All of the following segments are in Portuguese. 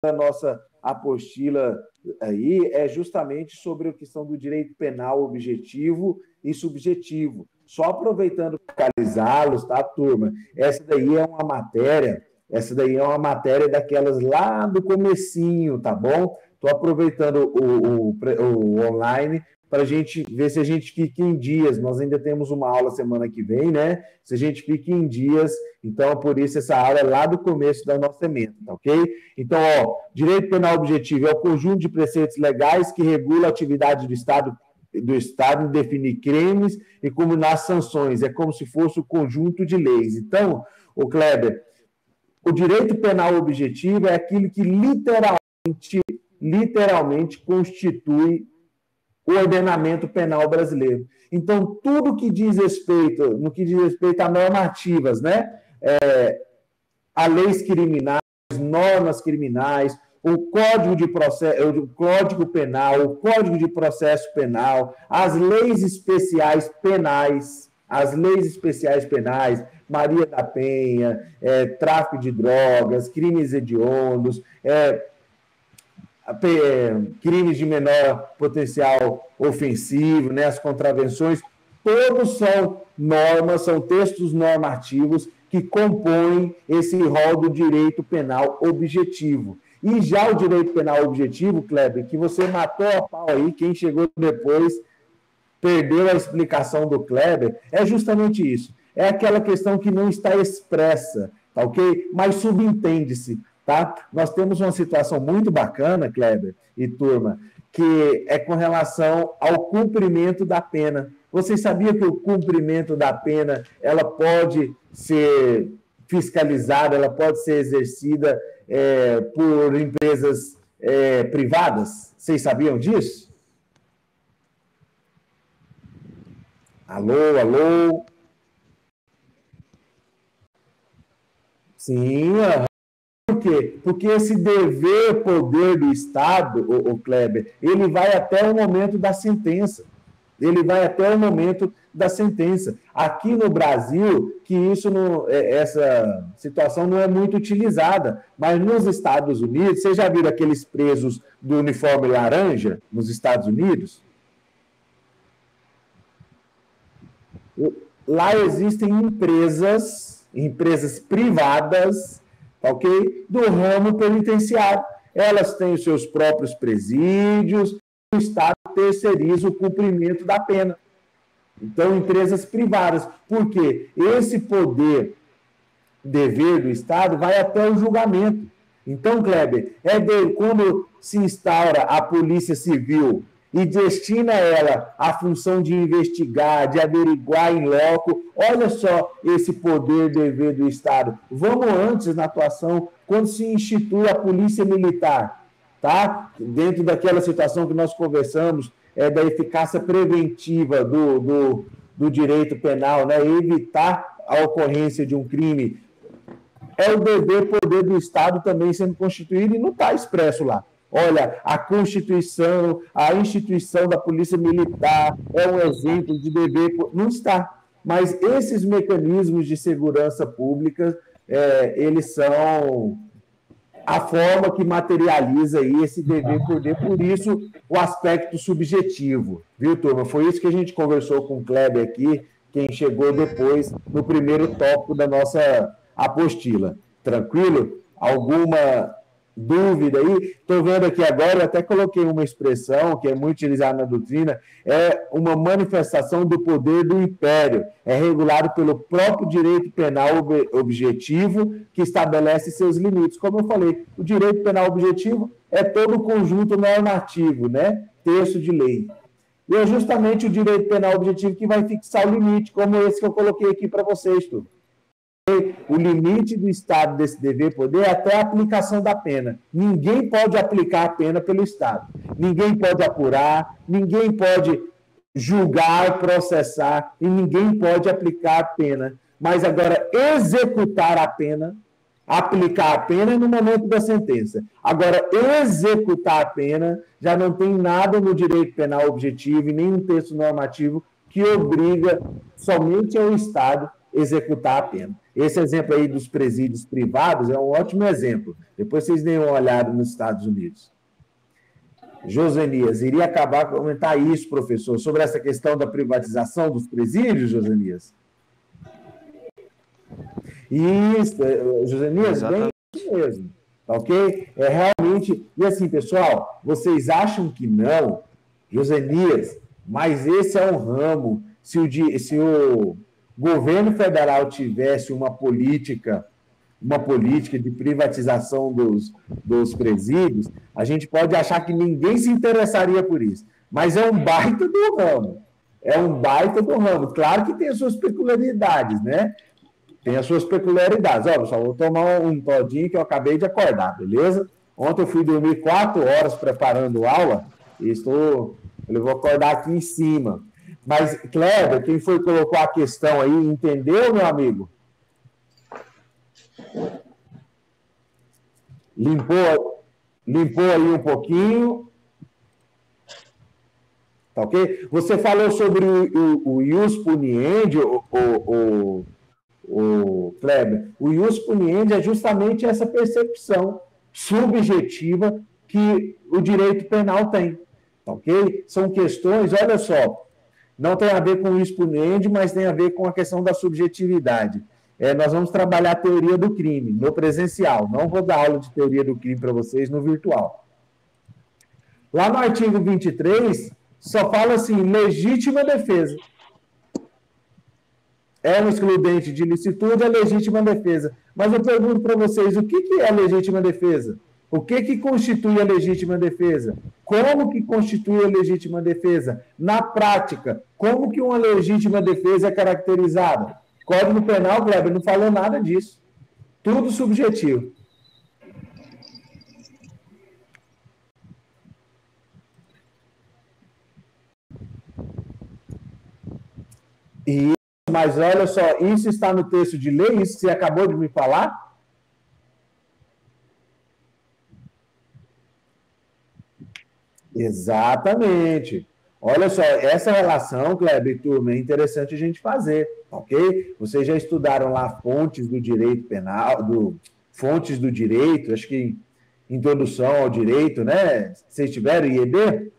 da nossa apostila aí é justamente sobre a questão do direito penal objetivo e subjetivo. Só aproveitando para localizá-los, tá, turma? Essa daí é uma matéria daquelas lá do comecinho, tá bom? Estou aproveitando o online para a gente ver se a gente fica em dias. Nós ainda temos uma aula semana que vem, né? Se a gente fica em dias, então por isso essa aula é lá do começo da nossa emenda, tá ok? Então, ó, direito penal objetivo é o conjunto de preceitos legais que regula a atividade do Estado em definir crimes e combinar sanções. É como se fosse o conjunto de leis. Então, o Kleber, o direito penal objetivo é aquilo que literalmente constitui o ordenamento penal brasileiro. Então, tudo que diz respeito, no que diz respeito a normativas, né? A leis criminais, normas criminais, o Código de Processo, o Código Penal, o Código de Processo Penal, as leis especiais penais, Maria da Penha, tráfico de drogas, crimes hediondos, crimes de menor potencial ofensivo, né, as contravenções, todos são normas, são textos normativos que compõem esse rol do direito penal objetivo. E já o direito penal objetivo, Kleber, que você matou a pau aí, quem chegou depois perdeu a explicação do Kleber, é justamente isso. É aquela questão que não está expressa, tá ok? Mas subentende-se. Tá? Nós temos uma situação muito bacana, Kleber e turma, que é com relação ao cumprimento da pena. Vocês sabiam que o cumprimento da pena ela pode ser fiscalizada, ela pode ser exercida por empresas privadas? Vocês sabiam disso? Alô, alô? Sim, por quê? Porque esse dever poder do Estado, o Kleber, ele vai até o momento da sentença. Aqui no Brasil, que essa situação não é muito utilizada, mas nos Estados Unidos, vocês já viram aqueles presos do uniforme laranja nos Estados Unidos? Lá existem empresas privadas, ok? Do ramo penitenciário. Elas têm os seus próprios presídios, o Estado terceiriza o cumprimento da pena. Então, empresas privadas. Por quê? Esse dever do Estado vai até o julgamento. Então, Kleber, quando se instaura a Polícia Civil e destina ela a função de investigar, de averiguar em loco, olha só esse dever do Estado. Vamos antes na atuação, quando se institui a Polícia Militar, tá? Dentro daquela situação que nós conversamos, da eficácia preventiva do direito penal, né? Evitar a ocorrência de um crime. É o poder do Estado também sendo constituído e não está expresso lá. Olha, a instituição da Polícia Militar é um exemplo de dever... Não está. Mas esses mecanismos de segurança pública, eles são a forma que materializa aí esse dever poder, por isso o aspecto subjetivo. Viu, turma? Foi isso que a gente conversou com o Kleber aqui, quem chegou depois no primeiro tópico da nossa apostila. Tranquilo? Alguma dúvida aí? Estou vendo aqui agora, eu até coloquei uma expressão que é muito utilizada na doutrina, é uma manifestação do poder do império, é regulado pelo próprio direito penal objetivo que estabelece seus limites. Como eu falei, o direito penal objetivo é todo o conjunto normativo, né? Texto de lei. E é justamente o direito penal objetivo que vai fixar o limite, como esse que eu coloquei aqui para vocês, tudo. O limite do Estado desse dever poder é até a aplicação da pena. Ninguém pode aplicar a pena pelo Estado. Ninguém pode apurar, ninguém pode julgar, processar e ninguém pode aplicar a pena. Mas agora, executar a pena, aplicar a pena é no momento da sentença. Agora, executar a pena já não tem nada no direito penal objetivo e nenhum texto normativo que obriga somente ao Estado executar a pena. Esse exemplo aí dos presídios privados é um ótimo exemplo. Depois vocês deem uma olhada nos Estados Unidos. Josenias, iria acabar de comentar isso, professor, sobre essa questão da privatização dos presídios, Josenias? Isso, Josenias, bem isso mesmo, tá ok? É realmente, e assim, pessoal, vocês acham que não, Josenias, mas esse é um ramo, se o governo federal tivesse uma política de privatização dos presídios, a gente pode achar que ninguém se interessaria por isso. Mas é um baita do ramo. É um baita do ramo. Claro que tem as suas peculiaridades, né? Tem as suas peculiaridades. Ó, pessoal, vou tomar um todinho que eu acabei de acordar, beleza? Ontem eu fui dormir 4 horas preparando aula e eu vou acordar aqui em cima. Mas, Kleber, quem foi que colocou a questão aí, entendeu, meu amigo? Limpou aí um pouquinho. Tá ok? Você falou sobre o ius puniendi, o Kleber. O ius puniendi é justamente essa percepção subjetiva que o direito penal tem. Tá ok? São questões, olha só, não tem a ver com o ius puniendi, mas tem a ver com a questão da subjetividade. Nós vamos trabalhar a teoria do crime no presencial. Não vou dar aula de teoria do crime para vocês no virtual. Lá no artigo 23, só fala assim, legítima defesa. É um excludente de ilicitude, é legítima defesa. Mas eu pergunto para vocês, o que é legítima defesa? O que constitui a legítima defesa? Como que constitui a legítima defesa? Na prática, como que uma legítima defesa é caracterizada? Código Penal, Kleber, não falou nada disso. Tudo subjetivo. Mas olha só, isso está no texto de lei, isso que você acabou de me falar? Exatamente. Olha só, essa relação, Kleber e turma, é interessante a gente fazer, ok? Vocês já estudaram lá fontes do direito penal, fontes do direito, acho que introdução ao direito, né? Vocês tiveram IED?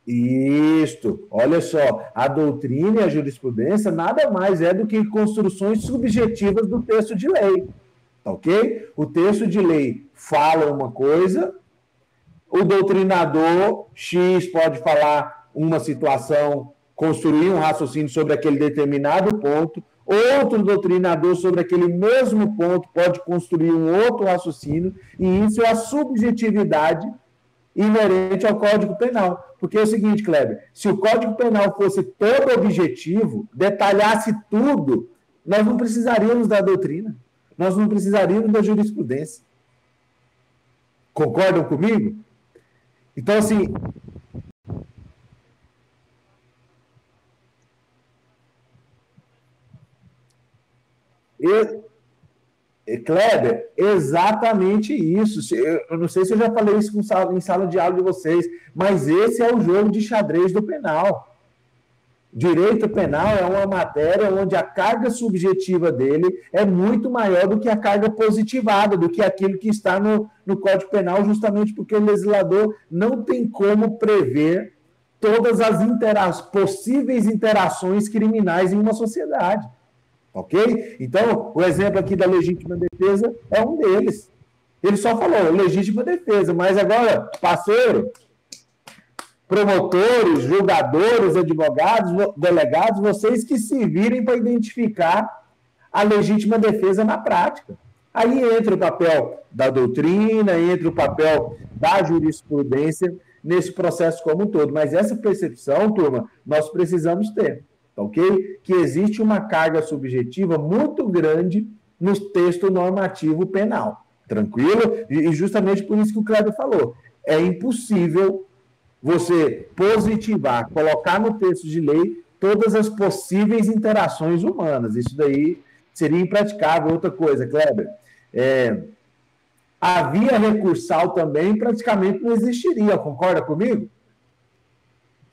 Isto, olha só, a doutrina e a jurisprudência nada mais é do que construções subjetivas do texto de lei, ok? O texto de lei fala uma coisa, o doutrinador X pode falar uma situação, construir um raciocínio sobre aquele determinado ponto, outro doutrinador sobre aquele mesmo ponto pode construir um outro raciocínio, e isso é a subjetividade inerente ao Código Penal. Porque é o seguinte, Kleber, se o Código Penal fosse todo objetivo, detalhasse tudo, nós não precisaríamos da doutrina, nós não precisaríamos da jurisprudência. Concordam comigo? Então, assim... Kleber, exatamente isso. Eu não sei se eu já falei isso em sala de aula de vocês, mas esse é o jogo de xadrez do penal. Direito penal é uma matéria onde a carga subjetiva dele é muito maior do que a carga positivada, do que aquilo que está no Código Penal, justamente porque o legislador não tem como prever todas as possíveis interações criminais em uma sociedade. Ok? Então, o exemplo aqui da legítima defesa é um deles. Ele só falou legítima defesa, mas agora, parceiro, promotores, julgadores, advogados, delegados, vocês que se virem para identificar a legítima defesa na prática. Aí entra o papel da doutrina, entra o papel da jurisprudência nesse processo como um todo. Mas essa percepção, turma, nós precisamos ter. Ok? Que existe uma carga subjetiva muito grande no texto normativo penal. Tranquilo? E justamente por isso que o Kleber falou. É impossível você positivar, colocar no texto de lei todas as possíveis interações humanas. Isso daí seria impraticável. Outra coisa, Kleber, a via recursal também praticamente não existiria. Concorda comigo?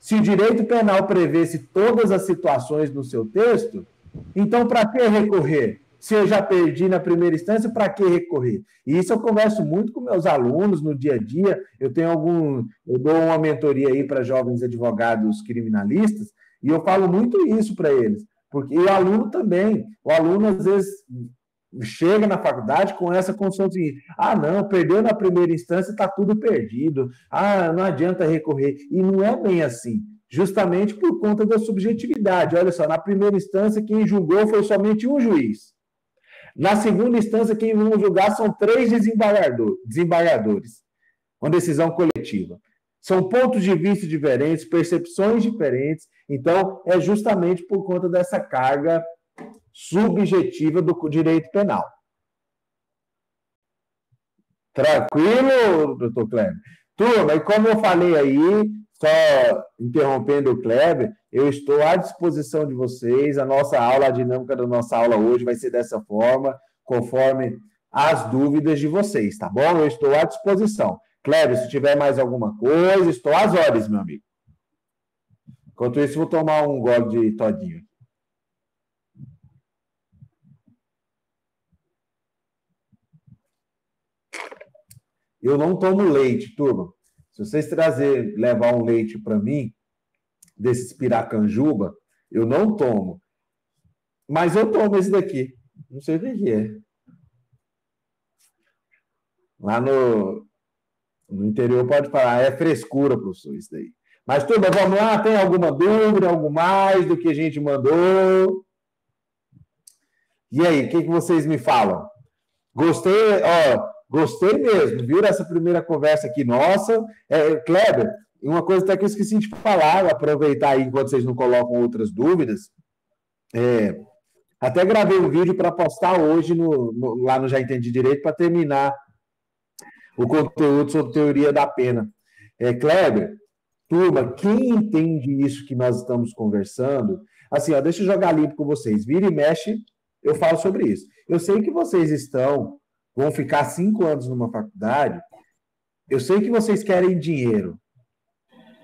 Se o direito penal prevesse todas as situações no seu texto, então para que recorrer? Se eu já perdi na primeira instância, para que recorrer? E isso eu converso muito com meus alunos no dia a dia. Eu dou uma mentoria aí para jovens advogados criminalistas, e eu falo muito isso para eles. Porque o aluno também, às vezes chega na faculdade com essa condição de não, perdeu na primeira instância, está tudo perdido. Não adianta recorrer. E não é bem assim. Justamente por conta da subjetividade. Olha só, na primeira instância, quem julgou foi somente um juiz. Na segunda instância, quem vão julgar são 3 desembargadores, com decisão coletiva. São pontos de vista diferentes, percepções diferentes, então é justamente por conta dessa carga subjetiva do direito penal. Tranquilo, doutor Kleber? Turma, e como eu falei aí, só interrompendo o Kleber, eu estou à disposição de vocês. A nossa aula, a dinâmica da nossa aula hoje vai ser dessa forma, conforme as dúvidas de vocês, tá bom? Eu estou à disposição. Kleber, se tiver mais alguma coisa, estou às ordens, meu amigo. Enquanto isso, vou tomar um gole de todinho. Eu não tomo leite, turma. Se vocês levar um leite para mim, desses piracanjuba, eu não tomo. Mas eu tomo esse daqui. Não sei o que é. Lá no interior pode falar, é frescura, professor, isso daí. Mas, turma, vamos lá, tem alguma dúvida, algo mais do que a gente mandou? E aí, o que vocês me falam? Gostei mesmo, viu, essa primeira conversa aqui nossa. Kleber, uma coisa até que eu esqueci de falar, aproveitar aí enquanto vocês não colocam outras dúvidas. Até gravei um vídeo para postar hoje lá no Já Entendi Direito para terminar o conteúdo sobre teoria da pena. Kleber, turma, quem entende isso que nós estamos conversando, assim, deixa eu jogar limpo com vocês. Vira e mexe, eu falo sobre isso. Eu sei que vocês vão ficar 5 anos numa faculdade, eu sei que vocês querem dinheiro,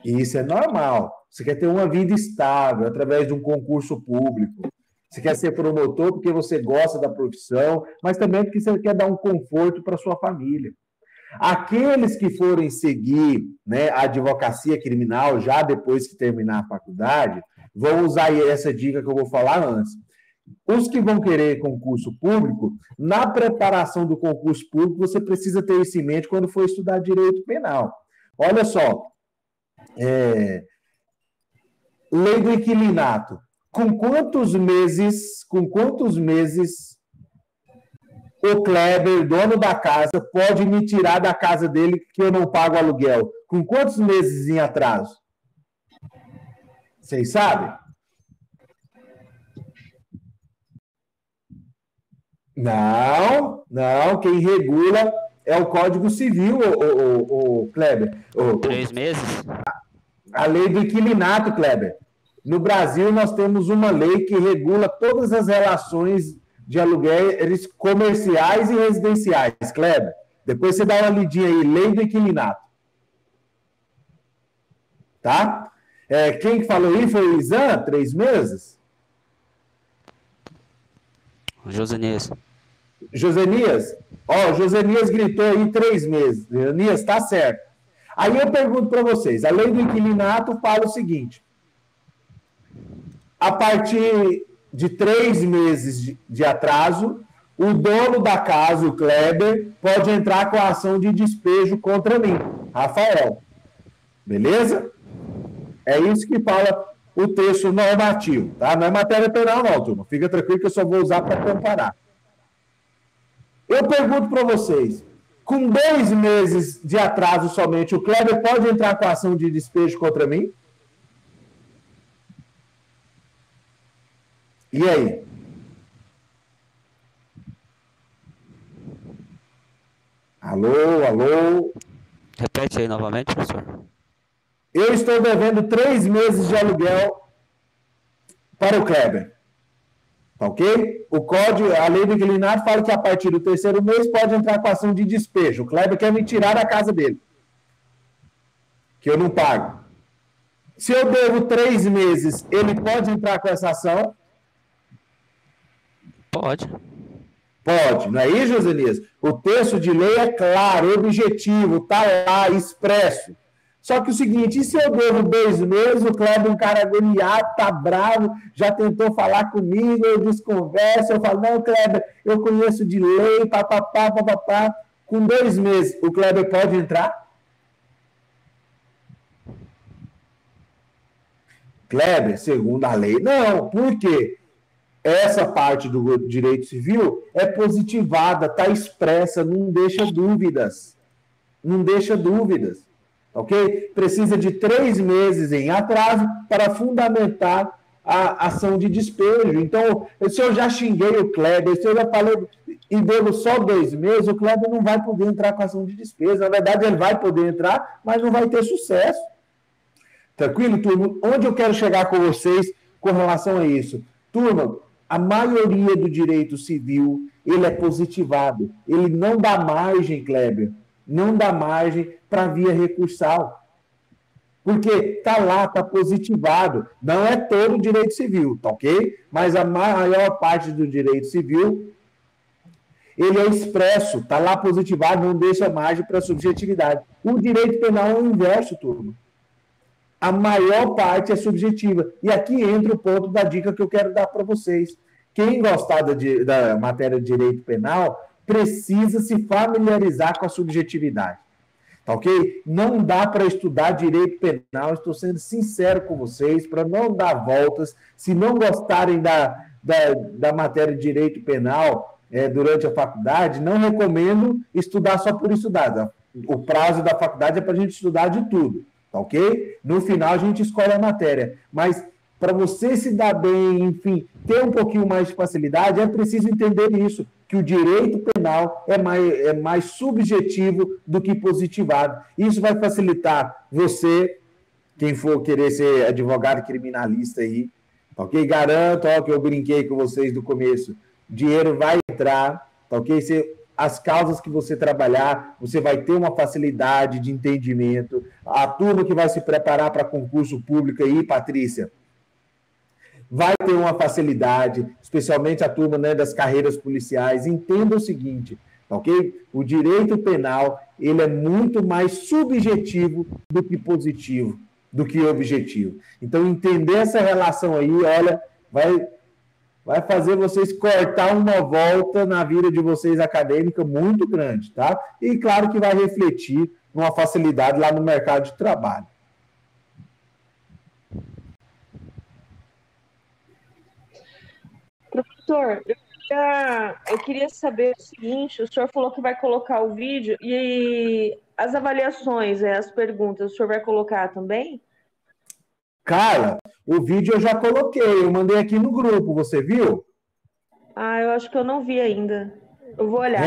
e isso é normal. Você quer ter uma vida estável através de um concurso público. Você quer ser promotor porque você gosta da profissão, mas também porque você quer dar um conforto para sua família. Aqueles que forem seguir, né, a advocacia criminal já depois que terminar a faculdade, vão usar essa dica que eu vou falar antes. Os que vão querer concurso público, na preparação do concurso público, você precisa ter isso em mente quando for estudar direito penal. Olha só, lei do inquilinato. Com quantos meses o Kleber, dono da casa, pode me tirar da casa dele que eu não pago aluguel? Com quantos meses em atraso? Vocês sabem? Não. Quem regula é o Código Civil, o Kleber. 3 meses? A lei do inquilinato, Kleber. No Brasil, nós temos uma lei que regula todas as relações de aluguéis comerciais e residenciais, Kleber. Depois você dá uma lidinha aí, lei do inquilinato. Tá? Quem que falou aí foi o Isan, 3 meses? Josenias. Josenias? Josenias gritou aí 3 meses. Josenias, tá certo. Aí eu pergunto para vocês, a lei do inquilinato fala o seguinte, a partir de 3 meses de atraso, o dono da casa, o Kleber, pode entrar com a ação de despejo contra mim, Rafael. Beleza? É isso que fala o texto normativo, tá? Não é matéria penal, não, turma. Fica tranquilo que eu só vou usar para comparar. Eu pergunto para vocês, com 2 meses de atraso somente, o Kleber pode entrar com a ação de despejo contra mim? E aí? Alô? Repete aí novamente, professor. Eu estou devendo 3 meses de aluguel para o Kleber. Tá ok? O código, a lei do inquilinato fala que a partir do 3º mês pode entrar com ação de despejo. O Kleber quer me tirar da casa dele. Que eu não pago. Se eu devo 3 meses, ele pode entrar com essa ação? Pode. Pode, não é isso, Josenias? O texto de lei é claro, objetivo, está lá, expresso. Só que o seguinte, e se eu devo 2 meses, o Kleber é um cara agoniado, tá bravo, já tentou falar comigo, eu desconverso, eu falo, não, Kleber, eu conheço de lei, papapá, papapá. Com 2 meses, o Kleber pode entrar? Kleber, segundo a lei, não. Por quê? Essa parte do direito civil é positivada, está expressa, não deixa dúvidas. Não deixa dúvidas. Ok? Precisa de 3 meses em atraso para fundamentar a ação de despejo. Então, se eu já xinguei o Kleber, se eu já falei e devo só 2 meses, o Kleber não vai poder entrar com a ação de despejo. Na verdade, ele vai poder entrar, mas não vai ter sucesso. Tranquilo, turma? Onde eu quero chegar com vocês com relação a isso? Turma, a maioria do direito civil, ele é positivado. Ele não dá margem, Kleber, não dá margem para via recursal. Porque está lá, está positivado. Não é todo o direito civil, tá ok? Mas a maior parte do direito civil, ele é expresso, está lá positivado, não deixa margem para subjetividade. O direito penal é o inverso, turma. A maior parte é subjetiva. E aqui entra o ponto da dica que eu quero dar para vocês. Quem gostar da matéria de direito penal precisa se familiarizar com a subjetividade. Tá ok? Não dá para estudar direito penal, estou sendo sincero com vocês, para não dar voltas. Se não gostarem da matéria de direito penal durante a faculdade, não recomendo estudar só por estudar. O prazo da faculdade é para a gente estudar de tudo. Tá ok? No final a gente escolhe a matéria. Mas para você se dar bem, enfim, ter um pouquinho mais de facilidade, é preciso entender isso, que o direito penal é mais subjetivo do que positivado. Isso vai facilitar você, quem for querer ser advogado criminalista aí, tá ok? Garanto, que eu brinquei com vocês do começo, dinheiro vai entrar, tá ok? As causas que você trabalhar, você vai ter uma facilidade de entendimento. A turma que vai se preparar para concurso público aí, Patrícia, vai ter uma facilidade, especialmente a turma, né, das carreiras policiais. Entenda o seguinte, ok? O direito penal, ele é muito mais subjetivo do que positivo, do que objetivo. Então, entender essa relação aí, olha, vai fazer vocês cortar uma volta na vida de vocês acadêmica muito grande, tá? E claro que vai refletir numa facilidade lá no mercado de trabalho. Professor, eu queria saber o seguinte, o senhor falou que vai colocar o vídeo e as avaliações, as perguntas, o senhor vai colocar também? Carla, o vídeo eu já coloquei, eu mandei aqui no grupo, você viu? Ah, eu acho que eu não vi ainda. Eu vou olhar.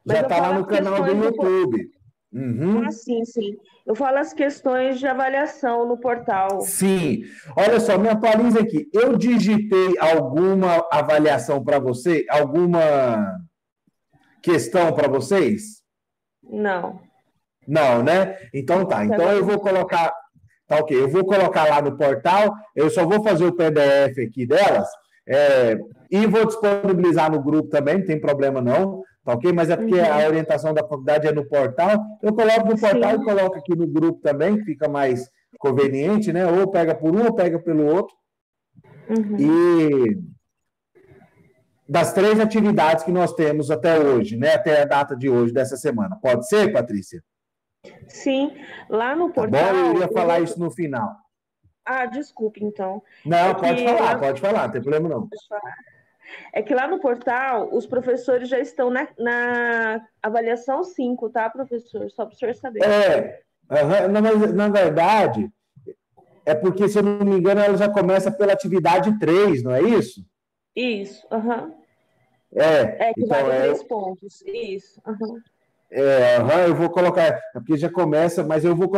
Já está lá no canal do YouTube. Ah, sim, sim. Eu falo as questões de avaliação no portal. Sim. Olha só, me atualiza aqui. Eu digitei alguma avaliação para você? Alguma questão para vocês? Não. Não, né? Então tá. Então eu vou colocar... Tá ok. Eu vou colocar lá no portal. Eu só vou fazer o PDF aqui delas. E vou disponibilizar no grupo também, não tem problema não. Tá ok? Mas é porque a orientação da faculdade é no portal. Eu coloco no portal e coloco aqui no grupo também, que fica mais conveniente, né? Ou pega por um ou pega pelo outro. E das 3 atividades que nós temos até hoje, né? Até a data de hoje, dessa semana. Pode ser, Patrícia? Sim. Lá no portal... Tá bom? Eu iria falar isso no final. Ah, desculpe, então. Não, pode falar, não tem problema não. É que lá no portal, os professores já estão na avaliação 5, tá, professor? Só para o senhor saber. Na verdade, é porque, se eu não me engano, ela já começa pela atividade 3, não é isso? Isso, que então, vale 3 pontos, isso. Eu vou colocar, porque já começa, mas eu vou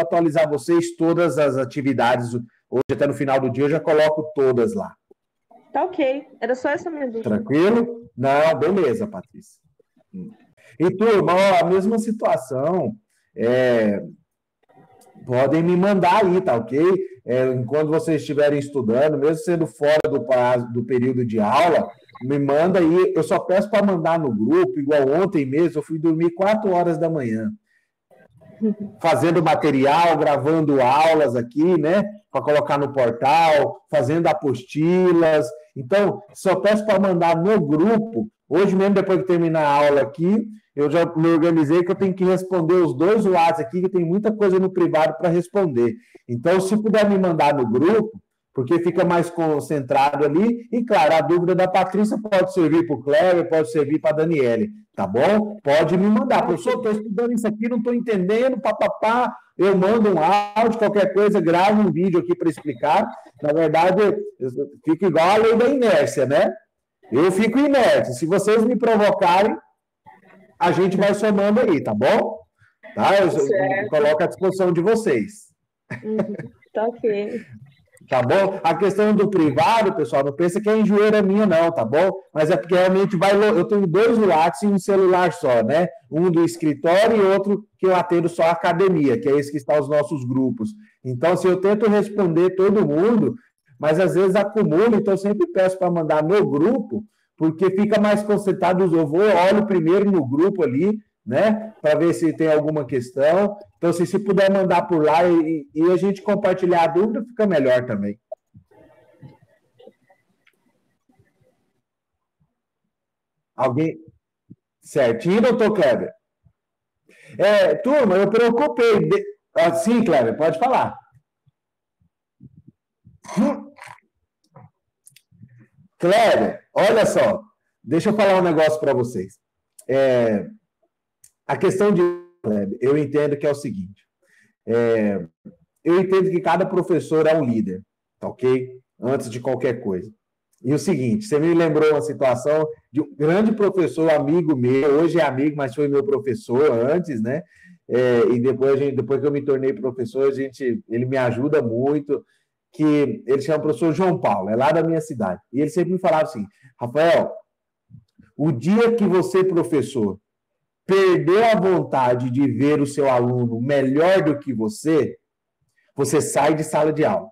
atualizar vocês todas as atividades, hoje até no final do dia eu já coloco todas lá. Tá ok, era só essa minha dúvida. Tranquilo? Não, beleza, Patrícia. E turma, a mesma situação, podem me mandar aí, tá ok? Enquanto vocês estiverem estudando, mesmo sendo fora do período de aula, me manda aí. Eu só peço para mandar no grupo, igual ontem mesmo, eu fui dormir 4 horas da manhã, fazendo material, gravando aulas aqui, né? Para colocar no portal, fazendo apostilas. Então, só peço para mandar no grupo. Hoje mesmo, depois de terminar a aula aqui, eu já me organizei que eu tenho que responder os 2 WhatsApp aqui, que tem muita coisa no privado para responder. Então, se puder me mandar no grupo, porque fica mais concentrado ali. E, claro, a dúvida da Patrícia pode servir para o Cléber, pode servir para a Daniele, tá bom? Pode me mandar. Professor, estou estudando isso aqui, não estou entendendo, papapá. Eu mando um áudio, qualquer coisa, gravo um vídeo aqui para explicar. Na verdade, eu fico igual a lei da inércia, né? Eu fico inerte. Se vocês me provocarem, a gente vai somando aí, tá bom? Tá? Eu coloco à disposição de vocês. Tá ok. Tá bom? A questão do privado, pessoal, não pensa que é enjoeira minha, não, tá bom? Mas é porque realmente eu tenho 2 WhatsApp e um celular só, né? Um do escritório e outro que eu atendo só a academia, que é esse que está os nossos grupos. Então, se eu tento responder todo mundo, mas às vezes acumulo, então eu sempre peço para mandar no grupo, porque fica mais concentrado. Eu olho primeiro no grupo ali, né? Para ver se tem alguma questão. Então, se puder mandar por lá e a gente compartilhar a dúvida, fica melhor também. Alguém? Certinho, doutor Kleber? Turma, eu preocupei. Sim, Kleber, pode falar. Kleber, olha só. Deixa eu falar um negócio para vocês. A questão de Kleber, eu entendo que é o seguinte. Eu entendo que cada professor é um líder, tá ok? Antes de qualquer coisa. E o seguinte, você me lembrou uma situação de um grande professor, amigo meu, hoje é amigo, mas foi meu professor antes, né? E depois que eu me tornei professor, ele me ajuda muito, que ele chama o professor João Paulo, é lá da minha cidade. E ele sempre me falava assim, Rafael, o dia que você, professor, perder a vontade de ver o seu aluno melhor do que você sai de sala de aula.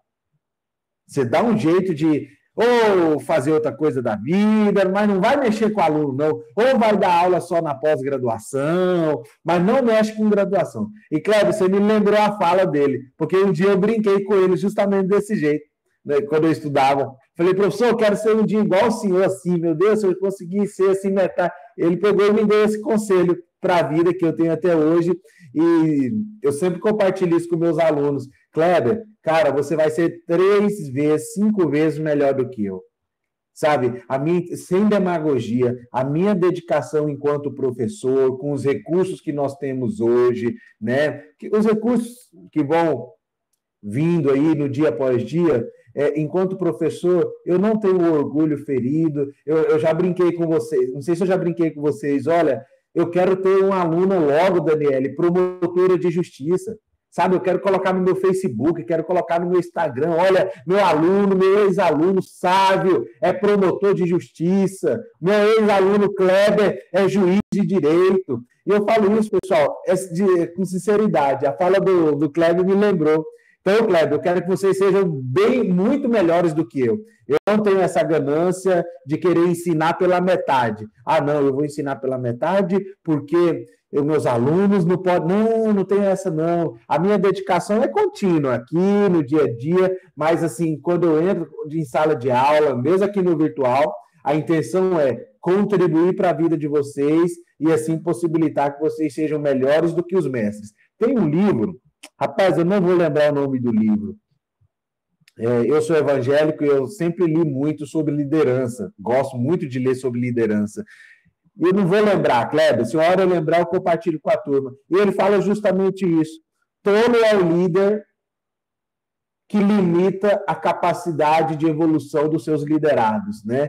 Você dá um jeito de ou fazer outra coisa da vida, mas não vai mexer com o aluno, não. Ou vai dar aula só na pós-graduação, mas não mexe com graduação. E, Cléber, você me lembrou a fala dele, porque um dia eu brinquei com ele justamente desse jeito, né, quando eu estudava. Falei, professor, eu quero ser um dia igual o senhor, assim, meu Deus, se eu conseguir ser assim, metade. Ele pegou e me deu esse conselho para a vida que eu tenho até hoje, e eu sempre compartilho isso com meus alunos. Kleber, cara, você vai ser 3 vezes, 5 vezes melhor do que eu. Sabe, sem demagogia, a minha dedicação enquanto professor, com os recursos que nós temos hoje, né? Os recursos que vão vindo aí no dia após dia, enquanto professor, eu não tenho orgulho ferido. Eu já brinquei com vocês, não sei se eu já brinquei com vocês, olha, eu quero ter uma aluna logo, Daniele, promotora de justiça. Sabe, eu quero colocar no meu Facebook, quero colocar no meu Instagram, olha, meu aluno, meu ex-aluno Sávio é promotor de justiça, meu ex-aluno Kleber é juiz de direito. E eu falo isso, pessoal, com sinceridade, a fala do Kleber me lembrou. Então, Kleber, eu quero que vocês sejam muito melhores do que eu. Eu não tenho essa ganância de querer ensinar pela metade. Ah, não, eu vou ensinar pela metade porque meus alunos não podem... Não tem essa, não. A minha dedicação é contínua aqui, no dia a dia, mas, assim, quando eu entro em sala de aula, mesmo aqui no virtual, a intenção é contribuir para a vida de vocês e, assim, possibilitar que vocês sejam melhores do que os mestres. Tem um livro... Rapaz, eu não vou lembrar o nome do livro. Eu sou evangélico e eu sempre li muito sobre liderança. Gosto muito de ler sobre liderança. E eu não vou lembrar, Kleber. Se a hora eu lembrar, eu compartilho com a turma. E ele fala justamente isso. Tolo é o líder que limita a capacidade de evolução dos seus liderados, né?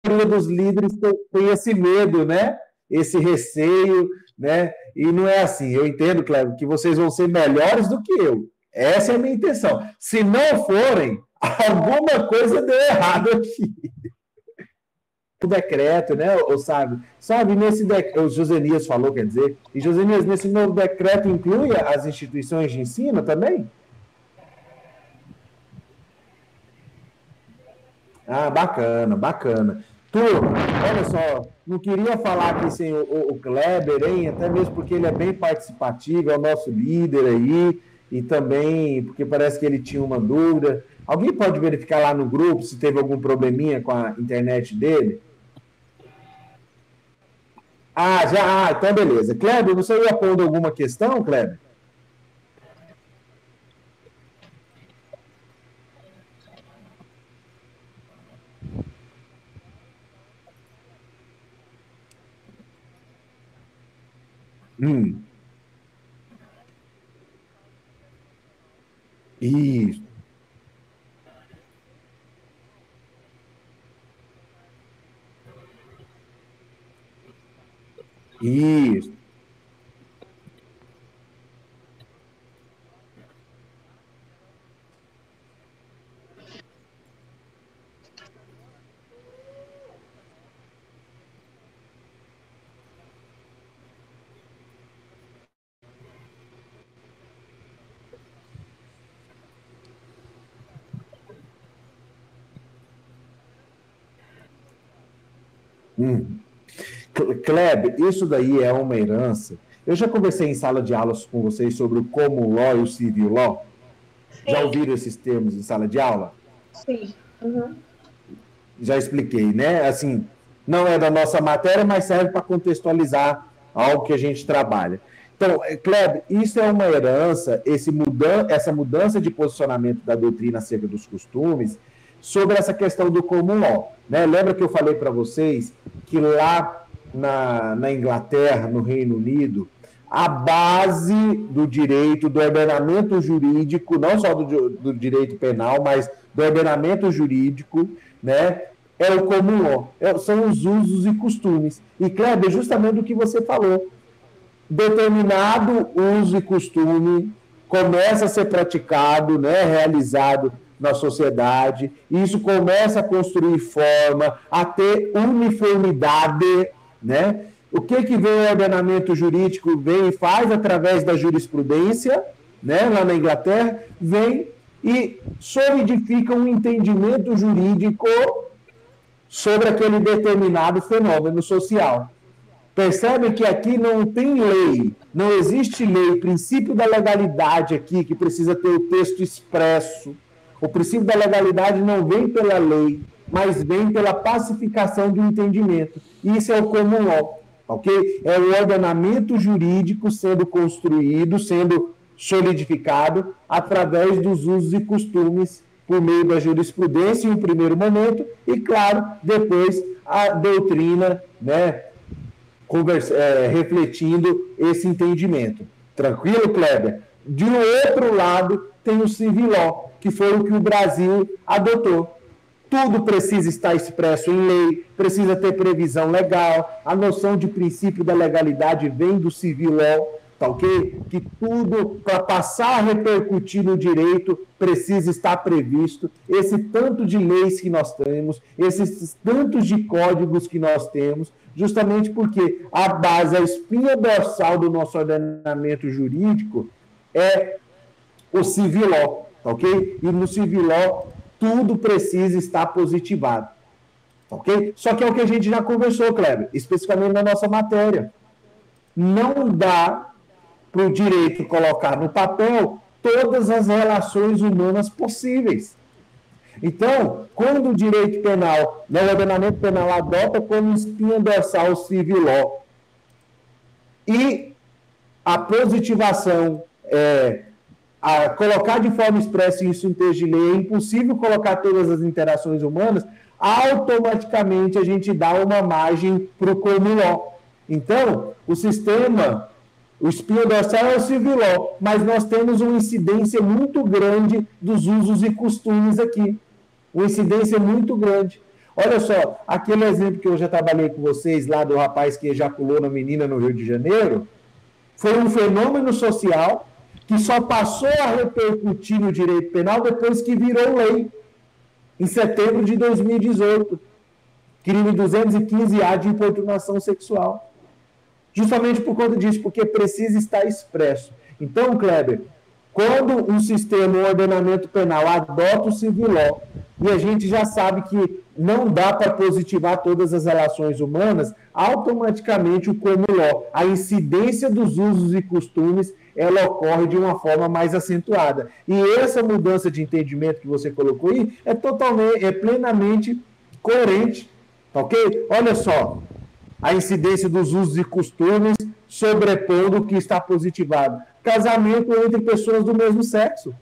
A maioria dos líderes tem esse medo, né? Esse receio, né? E não é assim. Eu entendo, Cléber, que vocês vão ser melhores do que eu. Essa é a minha intenção. Se não forem, alguma coisa deu errado aqui. decreto, né, sabe, nesse o Josenias falou, quer dizer, e Josenias, nesse novo decreto inclui as instituições de ensino também? Ah, bacana, bacana. Turma, olha só, não queria falar aqui sem o Kleber, hein? Até mesmo porque ele é bem participativo, é o nosso líder aí, e também porque parece que ele tinha uma dúvida. Alguém pode verificar lá no grupo se teve algum probleminha com a internet dele? Ah, já, então beleza. Kleber, você ia pondo alguma questão, Kleber? Isso, isso. Kleber, isso daí é uma herança. Eu já conversei em sala de aulas com vocês sobre o common law e o civil law. Sim. Já ouviram esses termos em sala de aula? Sim. Uhum. Já expliquei, né? Assim, não é da nossa matéria, mas serve para contextualizar algo que a gente trabalha. Então, Kleber, isso é uma herança, essa mudança de posicionamento da doutrina acerca dos costumes sobre essa questão do common law, né? Lembra que eu falei para vocês que lá na Inglaterra, no Reino Unido, a base do direito, do ordenamento jurídico, não só do direito penal, mas do ordenamento jurídico, né, é o common law, são os usos e costumes. E, Kleber, justamente o que você falou, determinado uso e costume começa a ser praticado, né, realizado na sociedade, e isso começa a construir forma, a ter uniformidade, né? O que vem o ordenamento jurídico, vem e faz através da jurisprudência, né, lá na Inglaterra, vem e solidifica um entendimento jurídico sobre aquele determinado fenômeno social. Percebe que aqui não tem lei, não existe lei, princípio da legalidade aqui, que precisa ter o texto expresso. O princípio da legalidade não vem pela lei, mas vem pela pacificação do entendimento. Isso é o common law, ok? É o ordenamento jurídico sendo construído, sendo solidificado através dos usos e costumes por meio da jurisprudência em um primeiro momento e, claro, depois a doutrina, né, refletindo esse entendimento. Tranquilo, Kleber? De outro lado, tem o civil law, que foi o que o Brasil adotou. Tudo precisa estar expresso em lei, precisa ter previsão legal, a noção de princípio da legalidade vem do civil law, tá ok? Que tudo, para passar a repercutir no direito, precisa estar previsto. Esse tanto de leis que nós temos, esses tantos de códigos que nós temos, justamente porque a base, a espinha dorsal do nosso ordenamento jurídico é o civil law, tá ok? E no civil law, tudo precisa estar positivado, tá ok? Só que é o que a gente já conversou, Kleber, especificamente na nossa matéria. Não dá para o direito colocar no papel todas as relações humanas possíveis. Então, quando o direito penal, o ordenamento penal adota como espinha dorsal o civil law e a positivação, a colocar de forma expressa isso em texto de lei, é impossível colocar todas as interações humanas, automaticamente a gente dá uma margem para o common law. Então, o sistema, o espinho dorsal é o civil law, mas nós temos uma incidência muito grande dos usos e costumes aqui. Uma incidência muito grande. Olha só, aquele exemplo que eu já trabalhei com vocês lá do rapaz que ejaculou na menina no Rio de Janeiro, foi um fenômeno social que só passou a repercutir no direito penal depois que virou lei, em setembro de 2018. crime 215A de importunação sexual. Justamente por conta disso, porque precisa estar expresso. Então, Kleber, quando um sistema, um ordenamento penal adota o civil law, e a gente já sabe que não dá para positivar todas as relações humanas, automaticamente o common law, a incidência dos usos e costumes, ela ocorre de uma forma mais acentuada. E essa mudança de entendimento que você colocou aí é plenamente coerente, ok? Olha só, a incidência dos usos e costumes sobrepondo o que está positivado. Casamento entre pessoas do mesmo sexo.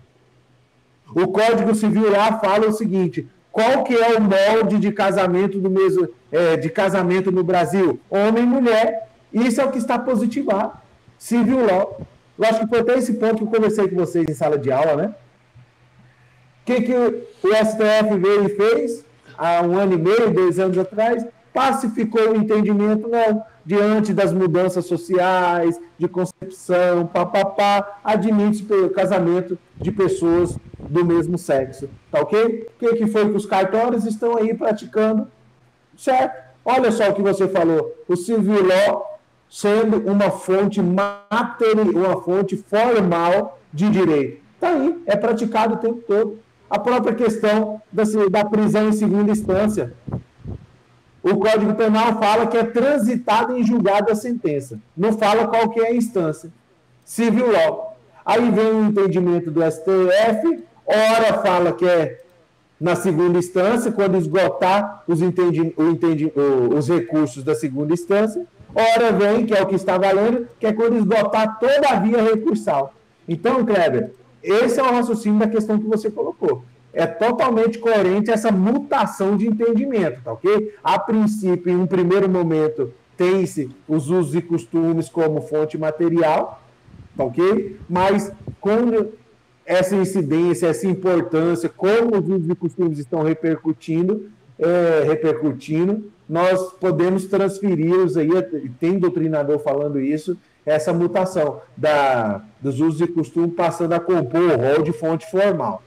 O Código Civil lá fala o seguinte: qual que é o molde de casamento de casamento no Brasil? Homem e mulher. Isso é o que está positivado. Civil law. Eu acho que foi até esse ponto que eu conversei com vocês em sala de aula, né? O que o STF veio e fez há 1 ano e meio, 2 anos atrás? Pacificou o entendimento, não. Diante das mudanças sociais, de concepção, admite o casamento de pessoas do mesmo sexo. Tá ok? O que foi que os cartórios estão aí praticando? Certo? Olha só o que você falou. O civil law sendo uma fonte uma fonte formal de direito. Tá aí, é praticado o tempo todo. A própria questão da prisão em segunda instância. O Código Penal fala que é transitada em julgado a sentença. Não fala qual que é a instância. Civil law. Aí vem o entendimento do STF, ora fala que é na segunda instância, quando esgotar os recursos da segunda instância, ora vem, que é o que está valendo, que é quando esgotar toda a via recursal. Então, Kleber, esse é o raciocínio da questão que você colocou. É totalmente coerente essa mutação de entendimento, tá ok? A princípio, em um primeiro momento, tem-se os usos e costumes como fonte material, tá ok? Mas com essa incidência, essa importância, como os usos e costumes estão repercutindo, nós podemos transferi-los aí, tem doutrinador falando isso, essa mutação dos usos e costumes passando a compor o rol de fonte formal.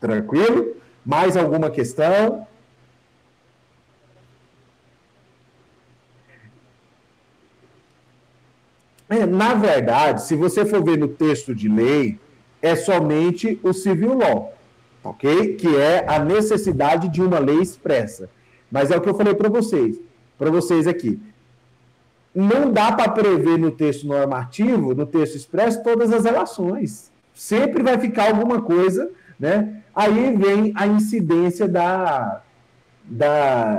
Tranquilo? Mais alguma questão? Na verdade, se você for ver no texto de lei, é somente o civil law, ok? Que é a necessidade de uma lei expressa. Mas é o que eu falei para vocês aqui. Não dá para prever no texto normativo, no texto expresso, todas as relações. Sempre vai ficar alguma coisa, né? Aí vem a incidência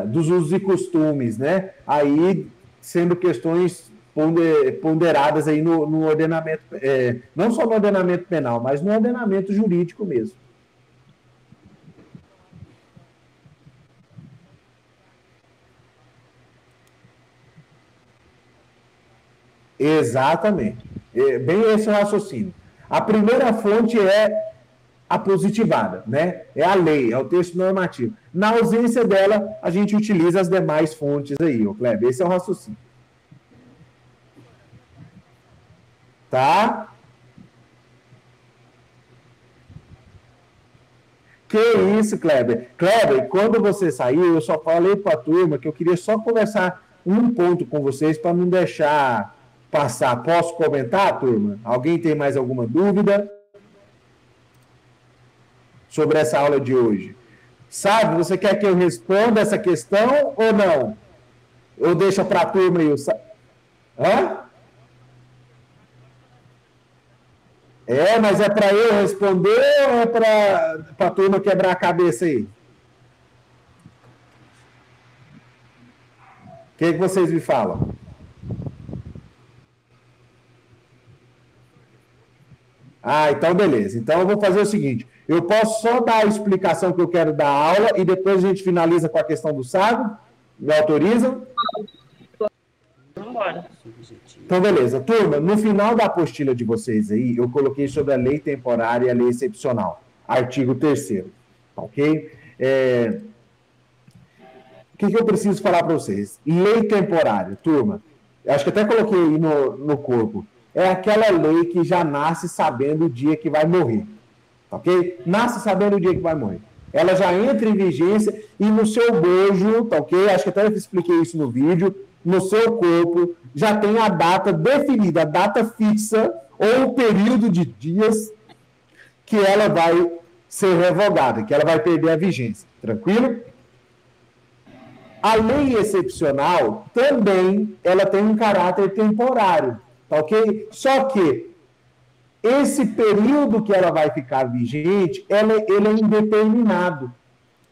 dos usos e costumes, né? Aí sendo questões ponderadas aí no ordenamento, não só no ordenamento penal, mas no ordenamento jurídico mesmo. Exatamente. Bem esse é o raciocínio. A primeira fonte é a positivada, né? É a lei, é o texto normativo. Na ausência dela, a gente utiliza as demais fontes aí, Kleber. Esse é o raciocínio. Tá? Que isso, Kleber? Kleber, quando você saiu, eu só falei para a turma que eu queria só conversar um ponto com vocês para não deixar passar. Posso comentar, turma? Alguém tem mais alguma dúvida sobre essa aula de hoje? Sabe, você quer que eu responda essa questão ou não? Eu deixo para a turma aí. Hã? Mas é para eu responder ou é para a turma quebrar a cabeça aí? O que vocês me falam? Então beleza. Então eu vou fazer o seguinte, eu posso só dar a explicação que eu quero da aula e depois a gente finaliza com a questão do sábado? Me autorizam? Vamos embora. Então, beleza. Turma, no final da apostila de vocês aí, eu coloquei sobre a lei temporária e a lei excepcional. Artigo 3º. Ok? O que eu preciso falar para vocês? Lei temporária, turma. Acho que até coloquei aí no corpo. É aquela lei que já nasce sabendo o dia que vai morrer. Ok? Nasce sabendo o dia que vai morrer. ela já entra em vigência e no seu bojo, tá ok? Acho que até eu expliquei isso no vídeo, no seu corpo já tem a data definida, a data fixa ou o período de dias que ela vai ser revogada, que ela vai perder a vigência. Tranquilo? A lei excepcional também ela tem um caráter temporário, tá ok? Só que esse período que ela vai ficar vigente, ele é indeterminado.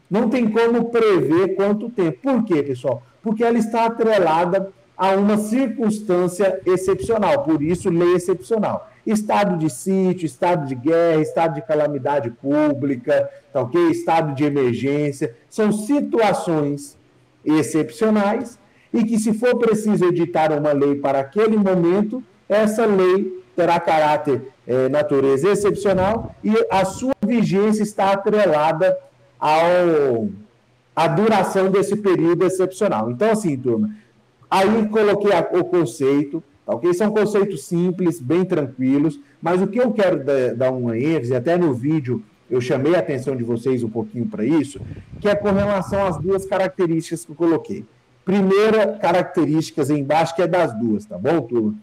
Não tem como prever quanto tempo. Por quê, pessoal? Porque ela está atrelada a uma circunstância excepcional, por isso, lei excepcional. Estado de sítio, estado de guerra, estado de calamidade pública, tá ok? Estado de emergência, são situações excepcionais e que, se for preciso editar uma lei para aquele momento, essa lei terá caráter, natureza excepcional e a sua vigência está atrelada à duração desse período excepcional. Então, assim, turma, aí coloquei o conceito, tá ok? São conceitos simples, bem tranquilos, mas o que eu quero dar uma ênfase, até no vídeo eu chamei a atenção de vocês um pouquinho para isso, que é com relação às duas características que eu coloquei. Primeira característica embaixo, que é das duas, tá bom, turma?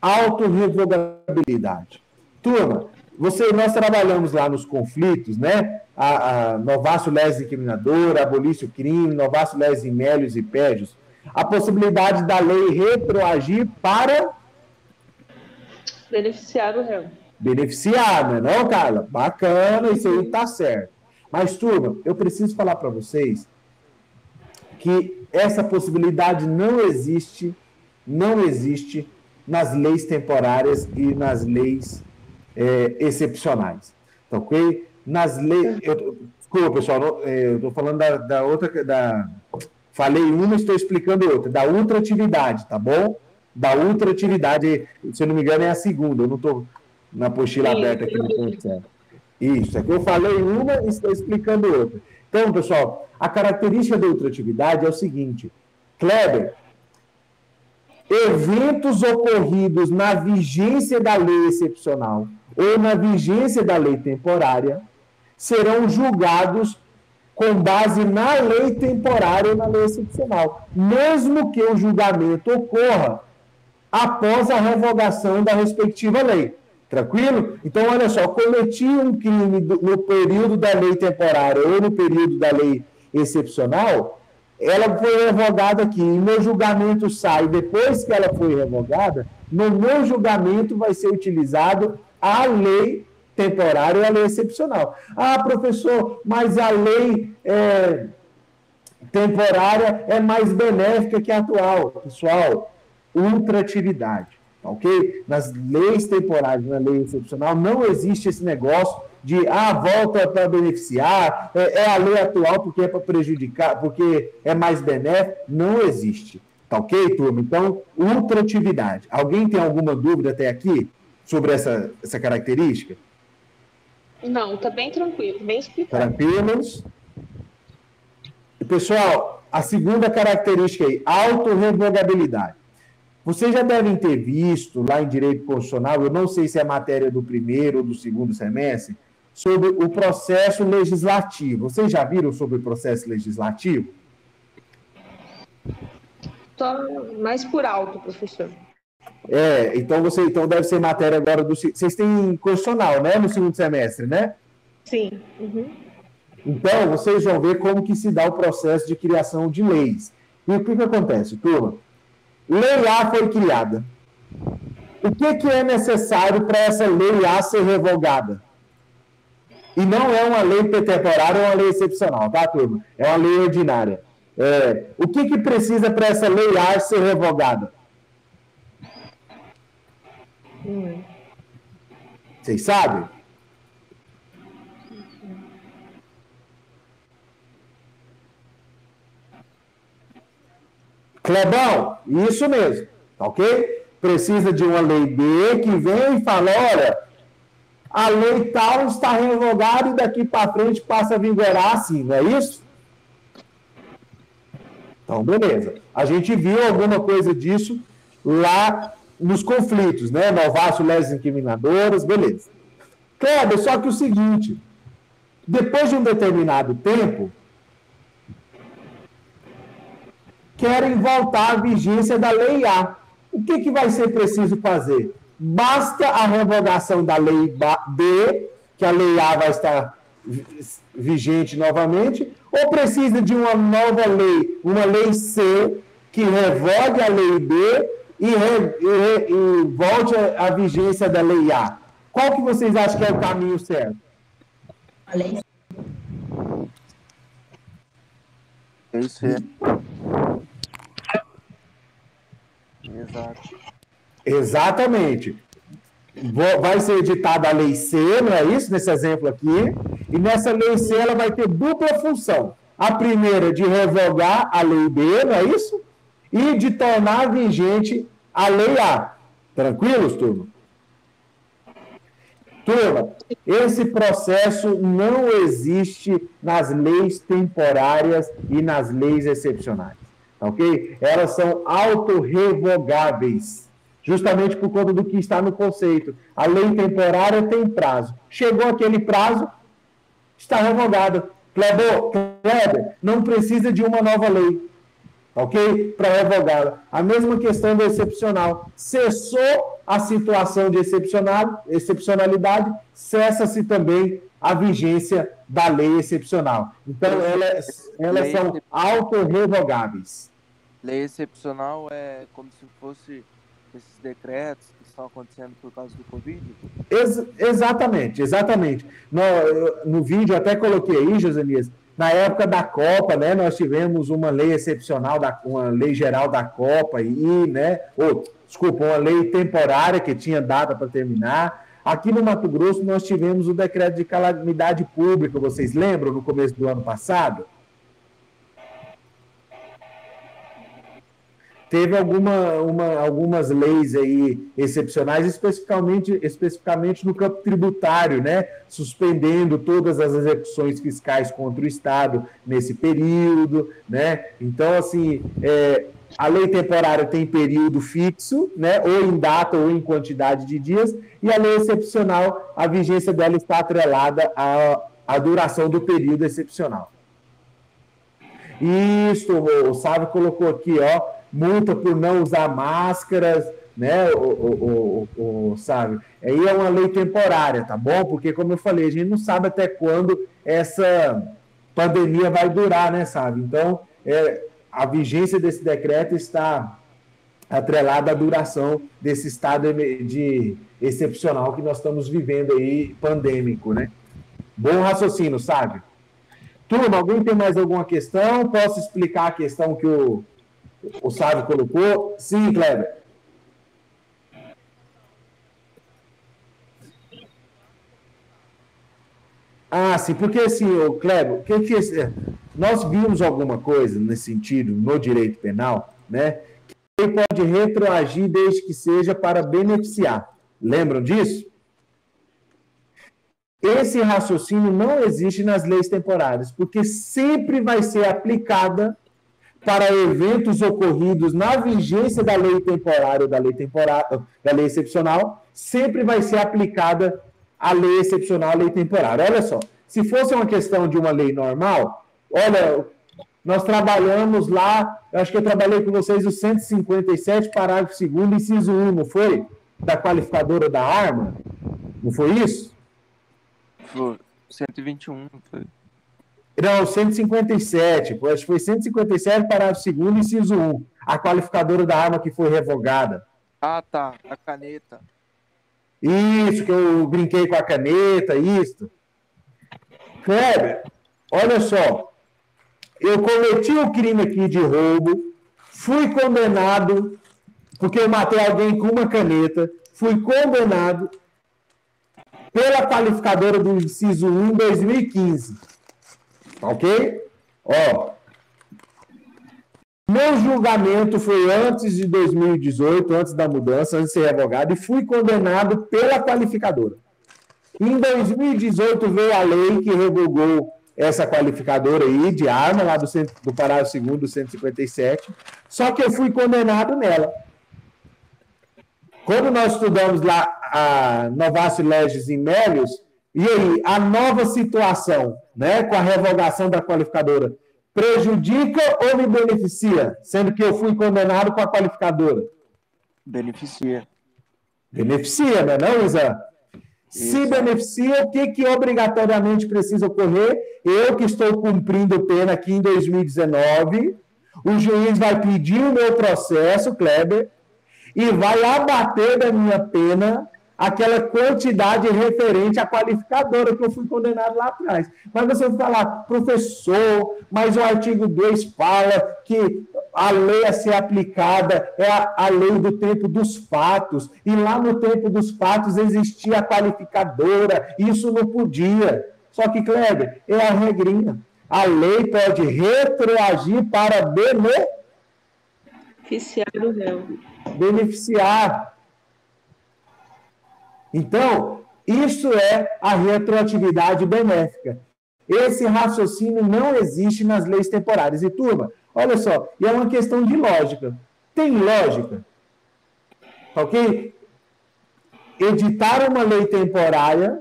Autorrevogabilidade. Turma, nós trabalhamos lá nos conflitos, né? A novatio leges incriminadora, abolício crime, novatio leges imélios e pédios. A possibilidade da lei retroagir para beneficiar o réu. Beneficiar, não é não, Carla? Bacana, isso aí tá certo. Mas, turma, eu preciso falar para vocês que essa possibilidade não existe nas leis temporárias e nas leis excepcionais. Tá ok? Nas leis... Desculpa, pessoal, eu estou falando da outra... Falei uma, estou explicando outra. Da ultratividade, tá bom? Da ultratividade, se eu não me engano, é a segunda. Eu não estou na apostila aberta aqui no ponto certo. Isso, é que eu falei uma e estou explicando outra. Então, pessoal, a característica da ultratividade é o seguinte. Kleber, eventos ocorridos na vigência da lei excepcional ou na vigência da lei temporária serão julgados com base na lei temporária ou na lei excepcional, mesmo que o julgamento ocorra após a revogação da respectiva lei. Tranquilo? Então, olha só, cometi um crime no período da lei temporária ou no período da lei excepcional, ela foi revogada aqui, e meu julgamento sai depois que ela foi revogada, no meu julgamento vai ser utilizado a lei temporária e a lei excepcional. Ah, professor, mas a lei temporária é mais benéfica que a atual. Pessoal, ultratividade, ok? Nas leis temporárias, na lei excepcional, não existe esse negócio de, volta para beneficiar, é a lei atual porque é para prejudicar, porque é mais benéfico. Não existe, tá ok, turma? Então, ultratividade. Alguém tem alguma dúvida até aqui sobre essa característica? Não, tá bem tranquilo, bem explicado. Tranquilos? E, pessoal, a segunda característica aí, autorrevogabilidade. Vocês já devem ter visto lá em Direito Constitucional, eu não sei se é matéria do primeiro ou do segundo semestre, sobre o processo legislativo. Vocês já viram sobre o processo legislativo? Só mais por alto, professor. Então deve ser matéria agora do... Vocês têm constitucional, né? No segundo semestre, né? Sim. Uhum. Então, vocês vão ver como que se dá o processo de criação de leis. E o que acontece, turma? Lei A foi criada. O que é necessário para essa lei A ser revogada? E não é uma lei temporária, é uma lei excepcional, tá, turma? É uma lei ordinária. O que precisa para essa lei A ser revogada? Vocês sabem? Clebão, isso mesmo, ok? Precisa de uma lei B que vem e fala, olha, a lei tal está revogada e daqui para frente passa a vigorar assim, não é isso? Então, beleza. A gente viu alguma coisa disso lá nos conflitos, né? Novatio leges incriminadoras, beleza. Kleber, só que o seguinte, depois de um determinado tempo, querem voltar à vigência da Lei A. O que vai ser preciso fazer? Basta a revogação da Lei B, que a Lei A vai estar vigente novamente, ou precisa de uma nova lei, uma Lei C, que revogue a Lei B e volte à vigência da Lei A? Qual que vocês acham que é o caminho certo? A lei. É isso aí. Exato. Exatamente. Vai ser editada a Lei C, não é isso? Nesse exemplo aqui. E nessa Lei C ela vai ter dupla função. A primeira de revogar a Lei B, não é isso? E de tornar vigente a Lei A. Tranquilos, turma? Turma, esse processo não existe nas leis temporárias e nas leis excepcionais, ok? Elas são autorrevogáveis, justamente por conta do que está no conceito. A lei temporária tem prazo. Chegou aquele prazo, está revogada. Kleber, não precisa de uma nova lei, ok? Para revogá-la. A mesma questão do excepcional. Cessou a situação de excepcionalidade, cessa-se também a vigência da lei excepcional. Então, elas são autorrevogáveis. Lei excepcional é como se fosse esses decretos que estão acontecendo por causa do Covid? Exatamente. No vídeo até coloquei aí, Josenias, na época da Copa, né, nós tivemos uma lei excepcional, uma lei geral da Copa, uma lei temporária que tinha data para terminar. Aqui no Mato Grosso nós tivemos o decreto de calamidade pública, vocês lembram, no começo do ano passado? Teve algumas leis aí excepcionais, especificamente no campo tributário, né? Suspendendo todas as execuções fiscais contra o Estado nesse período, né? Então, assim, a lei temporária tem período fixo, né? Ou em data ou em quantidade de dias, e a lei excepcional, a vigência dela está atrelada à duração do período excepcional. Isso, o Sávio colocou aqui, ó, multa por não usar máscaras, né, Sávio? Aí é uma lei temporária, tá bom? Porque, como eu falei, a gente não sabe até quando essa pandemia vai durar, né, Sávio? Então, a vigência desse decreto está atrelada à duração desse estado de excepcional que nós estamos vivendo aí, pandêmico, né? Bom raciocínio, Sávio. Turma, alguém tem mais alguma questão? Posso explicar a questão que o Sávio colocou? Sim, Kleber. Sim, porque assim, Kleber, nós vimos alguma coisa nesse sentido no direito penal, né? Que ele pode retroagir desde que seja para beneficiar. Lembram disso? Esse raciocínio não existe nas leis temporárias, porque sempre vai ser aplicada para eventos ocorridos na vigência da lei temporária ou da lei excepcional, sempre vai ser aplicada a lei excepcional, a lei temporária. Olha só, se fosse uma questão de uma lei normal, olha, nós trabalhamos lá, eu acho que eu trabalhei com vocês o 157, parágrafo 2º, inciso 1, não foi? Da qualificadora da arma? Não foi isso? Foi 121, foi. Não, 157, acho que foi 157, parágrafo 2º, inciso 1, a qualificadora da arma que foi revogada. Ah, tá, a caneta. Isso, que eu brinquei com a caneta, isso. Kleber, olha só, eu cometi o crime aqui de roubo, fui condenado, porque eu matei alguém com uma caneta, fui condenado pela qualificadora do inciso 1 em 2015. Ok? Ó, meu julgamento foi antes de 2018, antes da mudança, antes de ser revogado, e fui condenado pela qualificadora. Em 2018 veio a lei que revogou essa qualificadora aí de arma, lá do parágrafo 2º do 157, só que eu fui condenado nela. Quando nós estudamos lá a Novatio Legis in Melius, E aí, a nova situação, né, com a revogação da qualificadora, prejudica ou me beneficia? Sendo que eu fui condenado com a qualificadora. Beneficia. Beneficia, não é não, Isa? Se beneficia, o que obrigatoriamente precisa ocorrer? Eu que estou cumprindo pena aqui em 2019, o juiz vai pedir o meu processo, Kleber, e vai abater da minha pena aquela quantidade referente à qualificadora que eu fui condenado lá atrás. Mas você vai falar, professor, mas o artigo 2 fala que a lei a ser aplicada é a lei do tempo dos fatos, e lá no tempo dos fatos existia a qualificadora, isso não podia. Só que, Kleber, é a regrinha. A lei pode retroagir para Beneficiar o réu. Beneficiar. Então, isso é a retroatividade benéfica. Esse raciocínio não existe nas leis temporárias. E, turma, olha só, e é uma questão de lógica. Tem lógica? Ok? Editar uma lei temporária,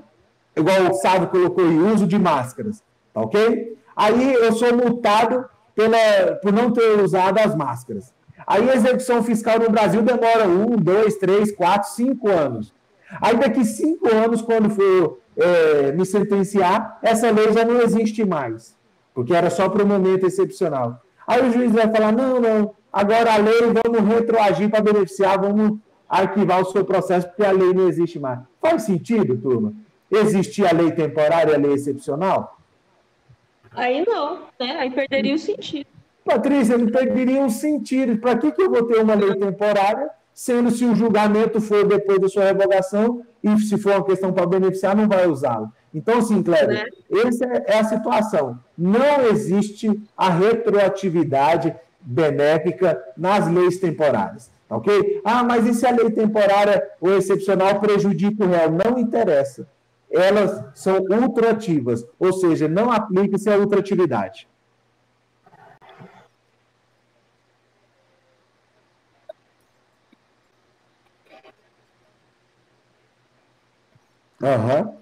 igual o Sávio colocou aí, uso de máscaras. Ok? Aí eu sou multado por não ter usado as máscaras. Aí a execução fiscal no Brasil demora 1, 2, 3, 4, 5 anos. Aí daqui 5 anos, quando for me sentenciar, essa lei já não existe mais, porque era só para um momento excepcional. Aí o juiz vai falar, não, agora a lei vamos retroagir para beneficiar, vamos arquivar o seu processo, porque a lei não existe mais. Faz sentido, turma? Existir a lei temporária e a lei excepcional? Aí não, né? Aí perderia o sentido. Patrícia, não perderia um sentido. Para que eu vou ter uma lei temporária, sendo se o julgamento for depois da sua revogação e se for uma questão para beneficiar, não vai usá-lo. Então, assim, Kleber, essa é a situação. Não existe a retroatividade benéfica nas leis temporárias. Ok? Mas e se a lei temporária ou excepcional prejudica o réu? Não interessa. Elas são ultrativas, ou seja, não aplica-se a ultratividade. Aham.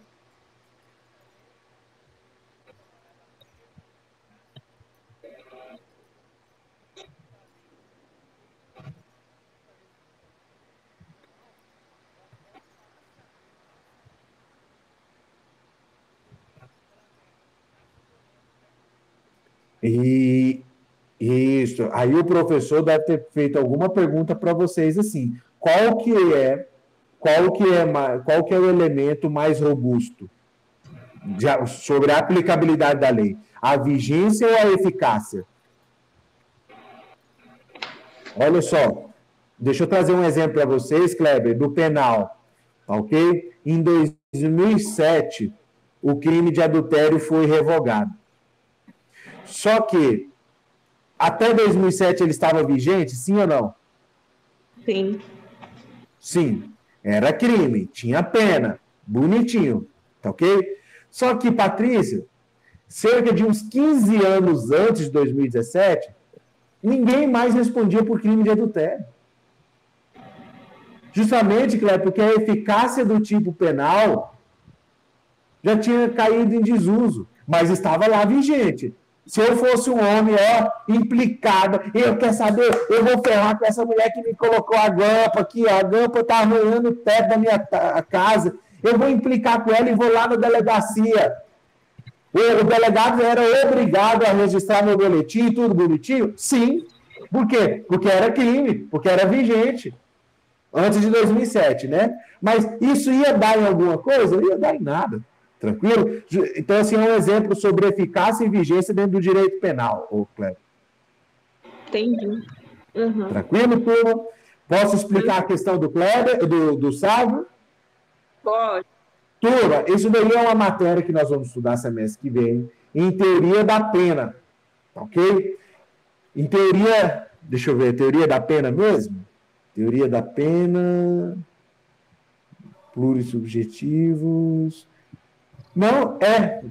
E isso. Aí o professor deve ter feito alguma pergunta para vocês assim: qual que é o elemento mais robusto sobre a aplicabilidade da lei? A vigência ou a eficácia? Olha só, deixa eu trazer um exemplo para vocês, Kleber, do penal, ok? Em 2007, o crime de adultério foi revogado. Só que, até 2007 ele estava vigente, sim ou não? Sim. Sim. Era crime, tinha pena, bonitinho, tá ok? Só que, Patrícia, cerca de uns 15 anos antes de 2017, ninguém mais respondia por crime de adultério. Justamente, Cleber, porque a eficácia do tipo penal já tinha caído em desuso, mas estava lá vigente. Se eu fosse um homem, implicado, eu quero saber, eu vou ferrar com essa mulher que me colocou a gampa aqui, a gampa está arranhando o teto da minha casa, eu vou implicar com ela e vou lá na delegacia. O delegado era obrigado a registrar meu boletim, tudo bonitinho? Sim. Por quê? Porque era crime, porque era vigente. Antes de 2007, né? Mas isso ia dar em alguma coisa? Não ia dar em nada. Tranquilo? Então, assim, é um exemplo sobre eficácia e vigência dentro do direito penal, Cleber. Entendi. Uhum. Tranquilo, turma? Posso explicar a questão do Cleber, do Sávio? Pode. Turma, isso daí é uma matéria que nós vamos estudar semestre que vem, em teoria da pena, ok? Em teoria, deixa eu ver, teoria da pena mesmo? Teoria da pena, plurissubjetivos... Não,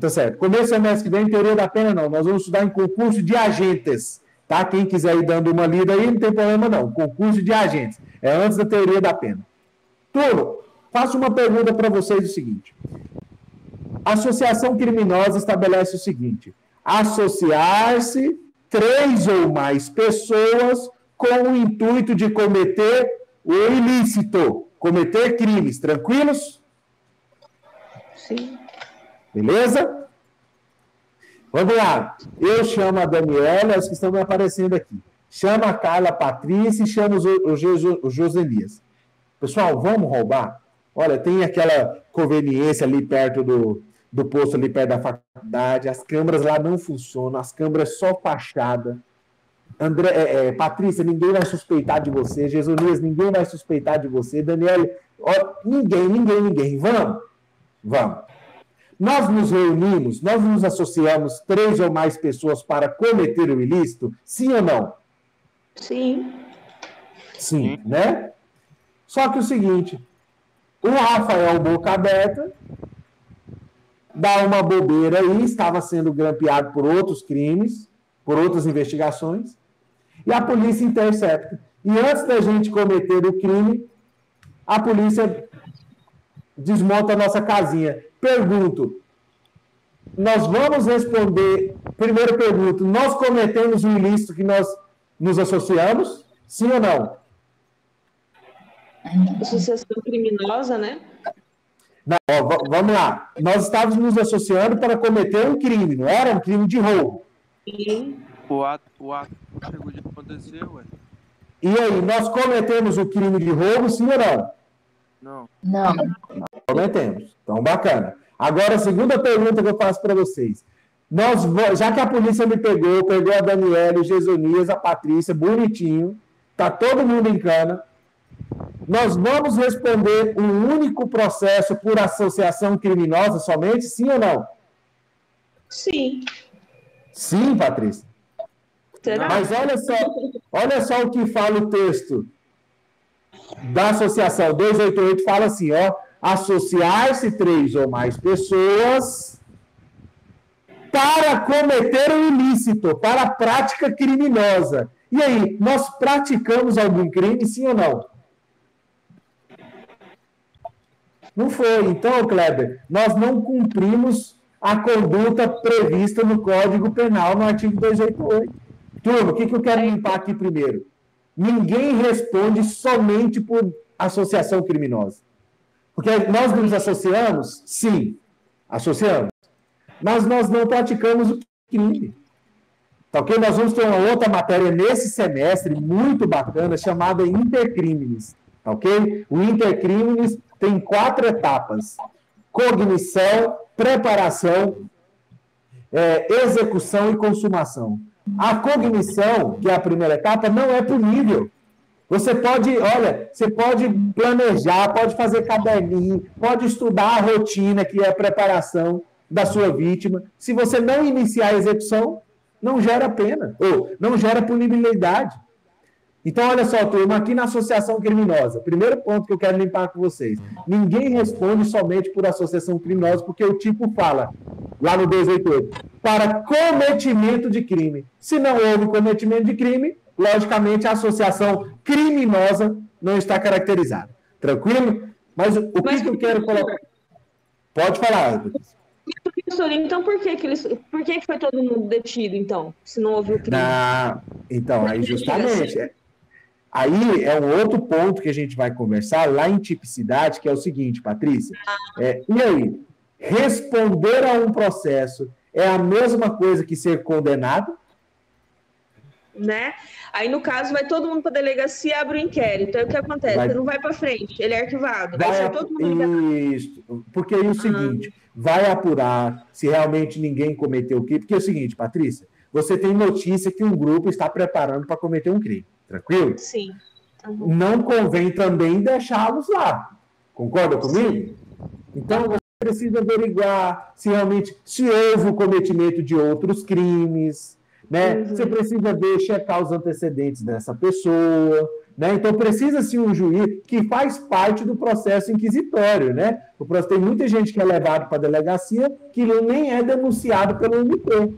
tá certo. Começo do semestre que vem, teoria da pena, não. Nós vamos estudar em concurso de agentes, tá? Quem quiser ir dando uma lida aí, não tem problema, não. Concurso de agentes. É antes da teoria da pena. Turma, faço uma pergunta para vocês o seguinte. associação criminosa estabelece o seguinte: associar-se 3 ou mais pessoas com o intuito de cometer o ilícito, cometer crimes. Tranquilos? Sim. Beleza? Vamos lá. Eu chamo a Daniela, os que estão me aparecendo aqui. Chama a Carla, a Patrícia e chama o Joselias. Pessoal, vamos roubar? Olha, tem aquela conveniência ali perto do posto, ali perto da faculdade. As câmeras lá não funcionam, as câmeras só fachada. Patrícia, ninguém vai suspeitar de você. Joselias, ninguém vai suspeitar de você. Daniela, ninguém. Vamos. Nós nos reunimos, nós nos associamos 3 ou mais pessoas para cometer o ilícito? Sim ou não? Sim. Sim, né? Só que o seguinte, o Rafael Boca Aberta dá uma bobeira aí, estava sendo grampeado por outros crimes, por outras investigações, e a polícia intercepta. E antes da gente cometer o crime, a polícia desmonta a nossa casinha. Pergunto, nós vamos responder, primeiro pergunto, nós cometemos o ilícito que nós nos associamos? Sim ou não? Associação criminosa, né? Não, vamos lá. Nós estávamos nos associando para cometer um crime, não era? Um crime de roubo. Sim. O ato chegou de acontecer, ué. E aí, nós cometemos o crime de roubo, sim ou não? Não. Não. Cometemos. Então, bacana. Agora, a segunda pergunta que eu faço para vocês. Já que a polícia me pegou a Daniela, o Gesonias, a Patrícia, bonitinho, tá todo mundo em cana, nós vamos responder um único processo por associação criminosa somente, sim ou não? Sim. Sim, Patrícia. Será? Mas olha só o que fala o texto da associação 288, fala assim, ó, associar-se 3 ou mais pessoas para cometer um ilícito, para a prática criminosa. E aí, nós praticamos algum crime, sim ou não? Não foi. Então, Kleber, nós não cumprimos a conduta prevista no Código Penal, no artigo 288. Turma, o que eu quero limpar aqui primeiro? Ninguém responde somente por associação criminosa. Porque nós nos associamos? Sim, associamos. Mas nós não praticamos o crime. Tá ok? Nós vamos ter uma outra matéria nesse semestre, muito bacana, chamada Intercrimes. Tá ok? O Intercrimes tem 4 etapas: cognição, preparação, execução e consumação. A cognição, que é a primeira etapa, não é punível. Você pode planejar, pode fazer caderninho, pode estudar a rotina, que é a preparação da sua vítima. Se você não iniciar a execução, não gera pena, ou não gera punibilidade. Então, olha só, turma, aqui na associação criminosa, primeiro ponto que eu quero limpar com vocês. Ninguém responde somente por associação criminosa, porque o tipo fala, lá no 288, para cometimento de crime. Se não houve cometimento de crime, logicamente a associação criminosa não está caracterizada. Tranquilo? Mas o que eu quero colocar? Pode falar, Patrícia. Professor, então por que foi todo mundo detido, então, se não houve o crime? Então, aí justamente... Aí é um outro ponto que a gente vai conversar lá em tipicidade, que é o seguinte, Patrícia. E aí, responder a um processo é a mesma coisa que ser condenado? Né? Aí, no caso, vai todo mundo para a delegacia e abre o inquérito. Aí o que acontece? Você não vai para frente, ele é arquivado. Vai ser todo mundo Isso, porque aí é o seguinte, vai apurar se realmente ninguém cometeu o crime. Porque é o seguinte, Patrícia, você tem notícia que um grupo está preparando para cometer um crime. Tranquilo? Sim. Não convém também deixá-los lá. Concorda comigo? Sim. Então, você precisa averiguar se realmente houve o cometimento de outros crimes, né? Você precisa checar os antecedentes dessa pessoa, né? Então, precisa-se um juiz que faz parte do processo inquisitório, né? Tem muita gente que é levado para a delegacia que nem é denunciado pelo MP.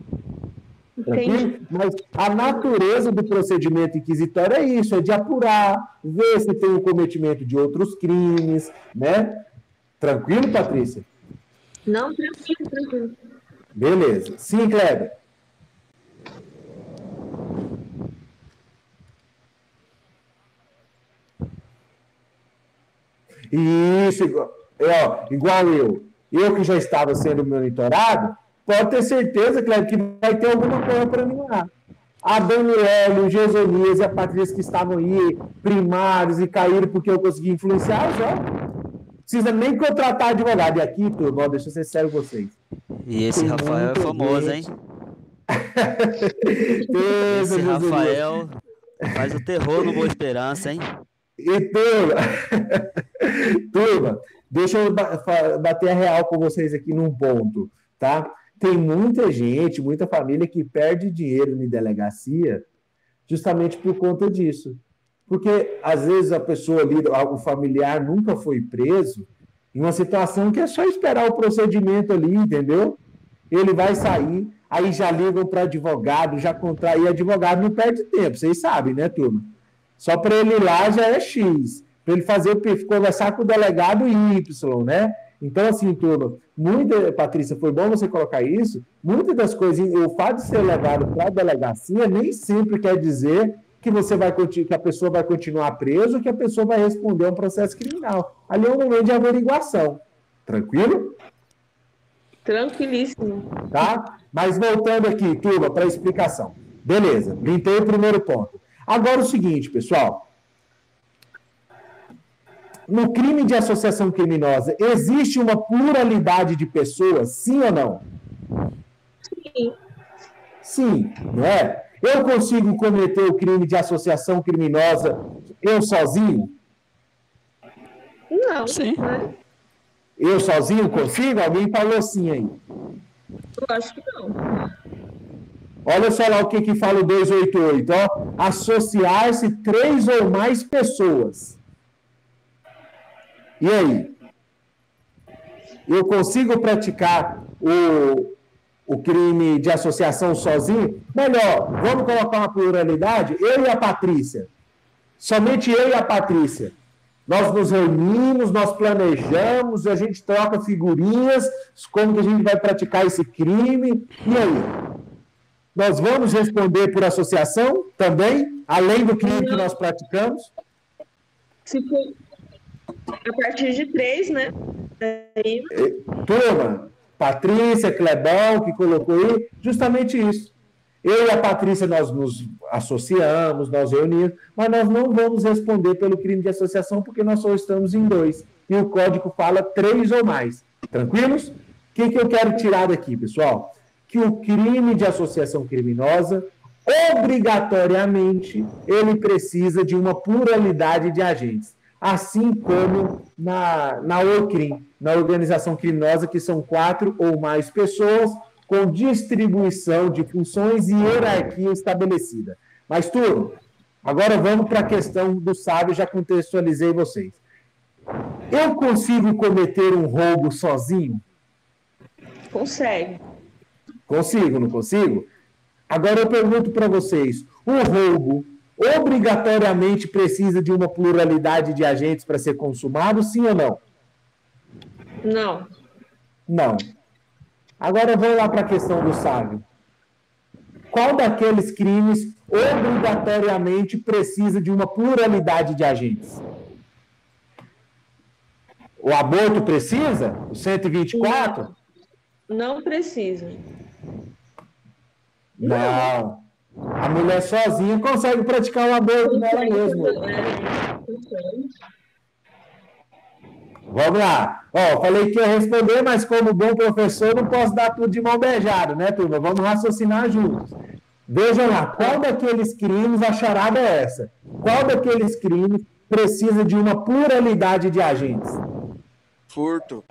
Mas a natureza do procedimento inquisitório é isso, é de apurar, ver se tem o cometimento de outros crimes, né? Tranquilo, Patrícia? Não, tranquilo, tranquilo. Beleza. Sim, Kleber. Isso, igual eu. Eu que já estava sendo monitorado, pode ter certeza, Kleber, que vai ter alguma coisa para mim lá. A Daniela, o Gesonias e a Patrícia que estavam aí, primários e caíram porque eu consegui influenciar, já. Precisa nem contratar advogado. E aqui, turma, deixa eu ser sério com vocês. E esse Tem Rafael é muita famoso, hein? gente. Esse Rafael faz o terror no Boa Esperança, hein? E turma, deixa eu bater a real com vocês aqui num ponto, tá? Tem muita gente, muita família que perde dinheiro em delegacia justamente por conta disso. Porque, às vezes, a pessoa ali, o familiar nunca foi preso em uma situação que é só esperar o procedimento ali, entendeu? Ele vai sair, aí já ligam para advogado, já contrai, e advogado não perde tempo, vocês sabem, né, turma? Só para ele ir lá já é X. Para ele conversar com o delegado Y, né? Então, assim, turma, Patrícia, foi bom você colocar isso. Muitas das coisas, o fato de ser levado para a delegacia nem sempre quer dizer que que a pessoa vai continuar presa ou que a pessoa vai responder a um processo criminal. Ali é um momento de averiguação. Tranquilo? Tranquilíssimo. Tá? Mas voltando aqui, turma, para a explicação. Beleza, limpei o primeiro ponto. Agora o seguinte, pessoal. No crime de associação criminosa, existe uma pluralidade de pessoas, sim ou não? Sim. Sim, não é? Eu consigo cometer o crime de associação criminosa eu sozinho? Não. Sim. Né? Eu sozinho consigo? Alguém falou sim aí. Eu acho que não. Olha só lá o que fala o 288, ó. Associar-se 3 ou mais pessoas. E aí? Eu consigo praticar o crime de associação sozinho? Melhor, vamos colocar uma pluralidade? Eu e a Patrícia. Somente eu e a Patrícia. Nós nos reunimos, nós planejamos, a gente troca figurinhas, como que a gente vai praticar esse crime. E aí? Nós vamos responder por associação também, além do crime que nós praticamos? Se for a partir de 3, né? Aí... Turma, Patrícia, Clebão, que colocou aí, justamente isso. Eu e a Patrícia, nós nos associamos, nós reunimos, mas nós não vamos responder pelo crime de associação porque nós só estamos em 2. E o código fala 3 ou mais. Tranquilos? O que eu quero tirar daqui, pessoal? Que o crime de associação criminosa, obrigatoriamente, ele precisa de uma pluralidade de agentes. Assim como na OCRIM, na organização criminosa, que são 4 ou mais pessoas, com distribuição de funções e hierarquia estabelecida. Mas, turma, agora vamos para a questão do sábio, já contextualizei vocês. Eu consigo cometer um roubo sozinho? Consegue. Consigo, não consigo? Agora eu pergunto para vocês, o roubo obrigatoriamente precisa de uma pluralidade de agentes para ser consumado, sim ou não? Não. Não. Agora vamos lá para a questão do sábio. Qual daqueles crimes obrigatoriamente precisa de uma pluralidade de agentes? O aborto precisa? O 124? Não precisa. Não. A mulher sozinha consegue praticar o aborto nela mesma. Vamos lá. Ó, falei que ia responder, mas como bom professor, não posso dar tudo de mão beijada, né, turma? Vamos raciocinar juntos. Vejam lá, qual daqueles crimes, a charada é essa? Qual daqueles crimes precisa de uma pluralidade de agentes? Furto.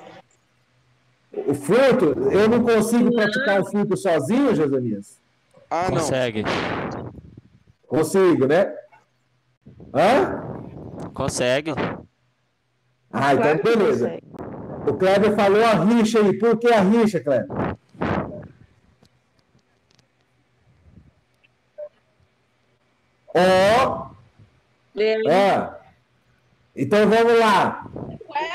O furto, eu não consigo praticar o furto sozinho, Josanias? Ah, não. Consegue. Consigo, né? Hã? Consegue. Ah, então Claro que beleza. consegue. O Kleber falou a rixa aí. Por que a rixa, Kleber? Ó. Então vamos lá.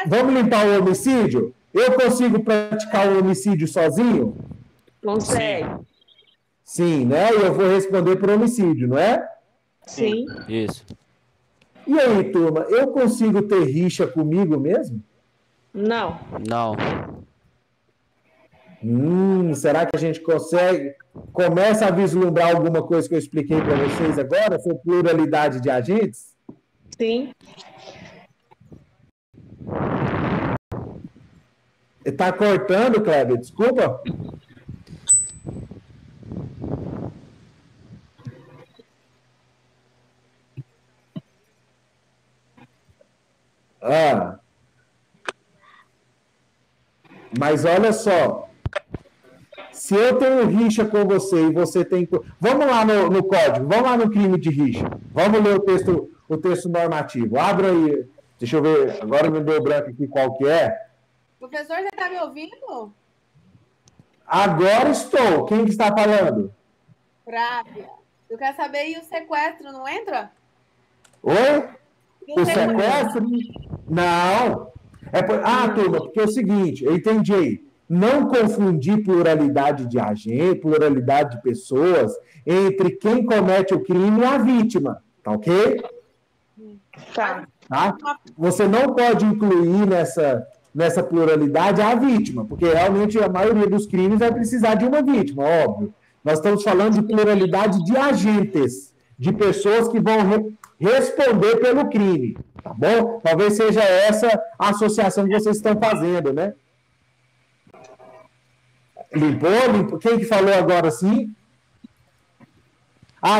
Vamos limpar o homicídio? eu consigo praticar um homicídio sozinho? Consegue. Sim, né? E eu vou responder por homicídio, não é? Sim. Isso. E aí, turma, eu consigo ter rixa comigo mesmo? Não. Não. Será que a gente consegue? Começa a vislumbrar alguma coisa que eu expliquei para vocês agora, sobre pluralidade de agentes? Sim. Está cortando, Kleber? Desculpa. Mas olha só. Se eu tenho rixa com você e você tem... Vamos lá no código, vamos lá no crime de rixa. Vamos ler o texto normativo. Abra aí. Deixa eu ver, agora me deu branco aqui qual que é. Professor, você está me ouvindo? Agora estou. Quem que está falando? Frávia. Eu quero saber, e o sequestro não entra? Oi? E O sequestro? Não. Turma, porque é o seguinte, eu entendi aí. Não confundir pluralidade de agente, pluralidade de pessoas entre quem comete o crime e a vítima. Tá ok? Tá. Tá? Você não pode incluir nessa pluralidade a vítima, porque realmente a maioria dos crimes vai precisar de uma vítima, óbvio. Nós estamos falando de pluralidade de agentes, de pessoas que vão responder pelo crime, tá bom? Talvez seja essa a associação que vocês estão fazendo, né? Limpou? Quem que falou agora sim?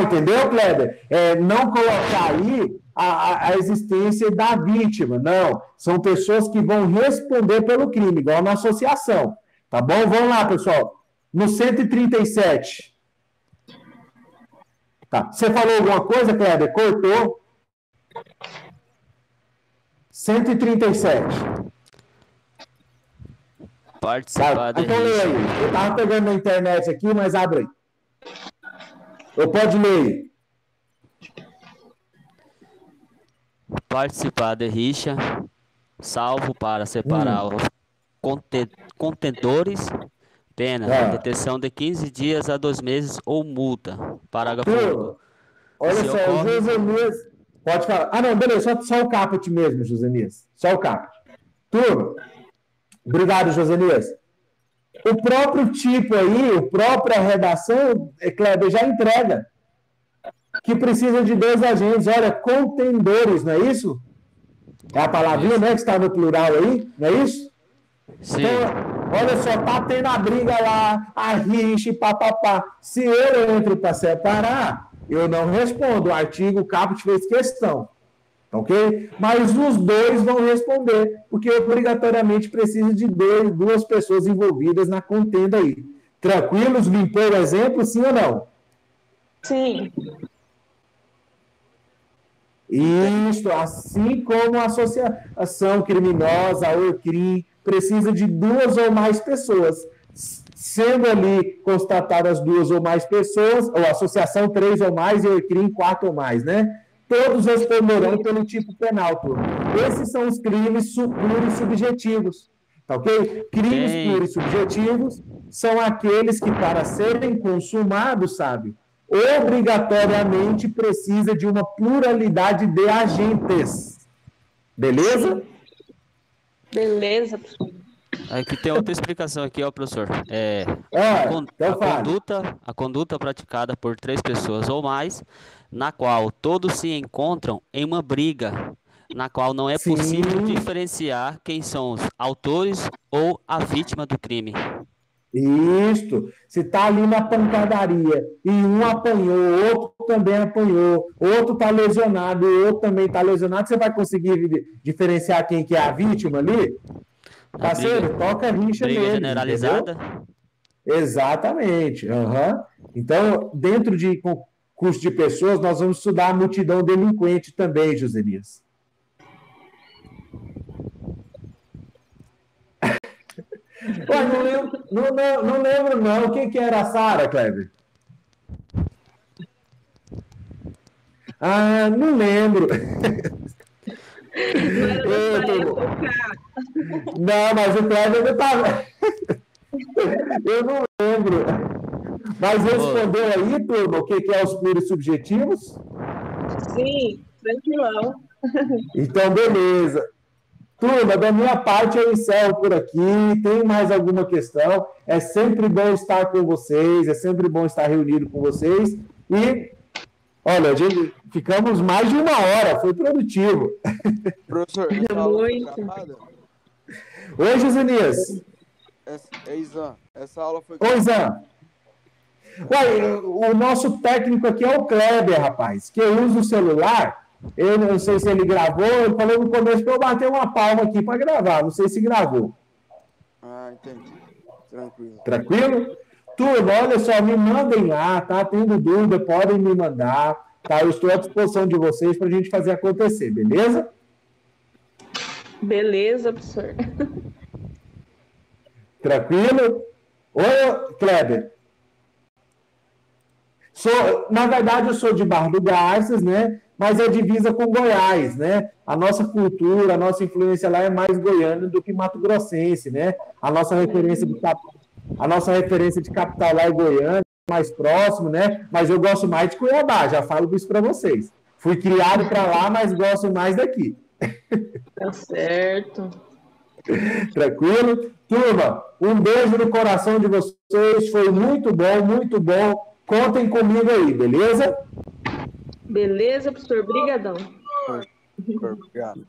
Entendeu, Kleber? Não colocar aí a existência da vítima, não. São pessoas que vão responder pelo crime, igual na associação. Tá bom? Vamos lá, pessoal. No 137. Tá. Você falou alguma coisa, Kleber? Cortou. 137. Participar da Então leia aí. Eu estava pegando na internet aqui, mas abre aí. Eu pode ler aí. Participar de rixa, salvo para separar os contendores, pena, detenção de 15 dias a 2 meses ou multa. Parágrafo único. Olha só, o Josemias... Pode falar. Não, beleza, só o caput mesmo, Josemias. Só o caput. Turma, obrigado, Josemias. O próprio tipo aí, a própria redação, Kleber, já entrega que precisa de 2 agentes. Olha, contendores, não é isso? É a palavrinha, né, que está no plural aí, não é isso? Sim. Então, olha só, tá tendo a briga lá, a rixa, papapá. Se eu entro para separar, eu não respondo. O artigo, o caput fez questão. Ok? Mas os 2 vão responder, porque obrigatoriamente precisa de 2 pessoas envolvidas na contenda aí. Tranquilos? Limpou o exemplo, sim ou não? Sim. Isso, assim como a associação criminosa, ou CRIM, precisa de 2 ou mais pessoas. Sendo ali constatadas 2 ou mais pessoas, ou associação 3 ou mais, e o CRIM 4 ou mais, né? Todos responderão pelo tipo penal, turma. Esses são os crimes puros e subjetivos. Tá ok? Crimes puros e subjetivos são aqueles que, para serem consumados, sabe, obrigatoriamente precisa de uma pluralidade de agentes. Beleza? Beleza. Aqui tem outra explicação aqui, ó, professor. A conduta praticada por 3 pessoas ou mais, na qual todos se encontram em uma briga, na qual não é possível diferenciar quem são os autores ou a vítima do crime. Isto. Se está ali na pancadaria e um apanhou, outro também apanhou, outro está lesionado e outro também está lesionado, você vai conseguir diferenciar quem que é a vítima ali? Parceiro, toca a rixa briga nele, generalizada? Entendeu? Exatamente. Então, dentro de curso de pessoas, nós vamos estudar a multidão delinquente também, Joselias. Ué, não lembro, não. O que era a Sara, Kleber? Não lembro. Não, mas o Kleber não estava. Eu não lembro. Mas respondeu aí, turma, o que é os plurissubjetivos? Sim, tranquilão. Então, beleza. Turma, da minha parte eu encerro por aqui. Tem mais alguma questão? É sempre bom estar com vocês, é sempre bom estar reunido com vocês. E, olha, gente, ficamos mais de 1 hora, foi produtivo. Professor, essa aula foi gravada? Oi, Josenias. Izan, essa aula foi Oi, Zan. Ué, o nosso técnico aqui é o Kleber, rapaz, que usa o celular. Eu não sei se ele gravou, ele falou no começo para eu bater uma palma aqui para gravar, não sei se gravou. Ah, entendi. Tranquilo. Tranquilo? Turma, olha só, me mandem lá, tá? Tendo dúvida, podem me mandar, tá? Eu estou à disposição de vocês para a gente fazer acontecer, beleza? Beleza, professor. Tranquilo? Oi, Kleber. Na verdade, eu sou de Barra do Garças, né? Mas é divisa com Goiás, né? A nossa cultura, a nossa influência lá é mais goiana do que mato-grossense, né? A nossa referência de capital lá é Goiânia, mais próximo, né? Mas eu gosto mais de Cuiabá, já falo isso para vocês. Fui criado para lá, mas gosto mais daqui. Tá certo. Tranquilo? Turma, um beijo no coração de vocês, foi muito bom, muito bom. Contem comigo aí, beleza? Beleza, professor? Obrigadão. Obrigado.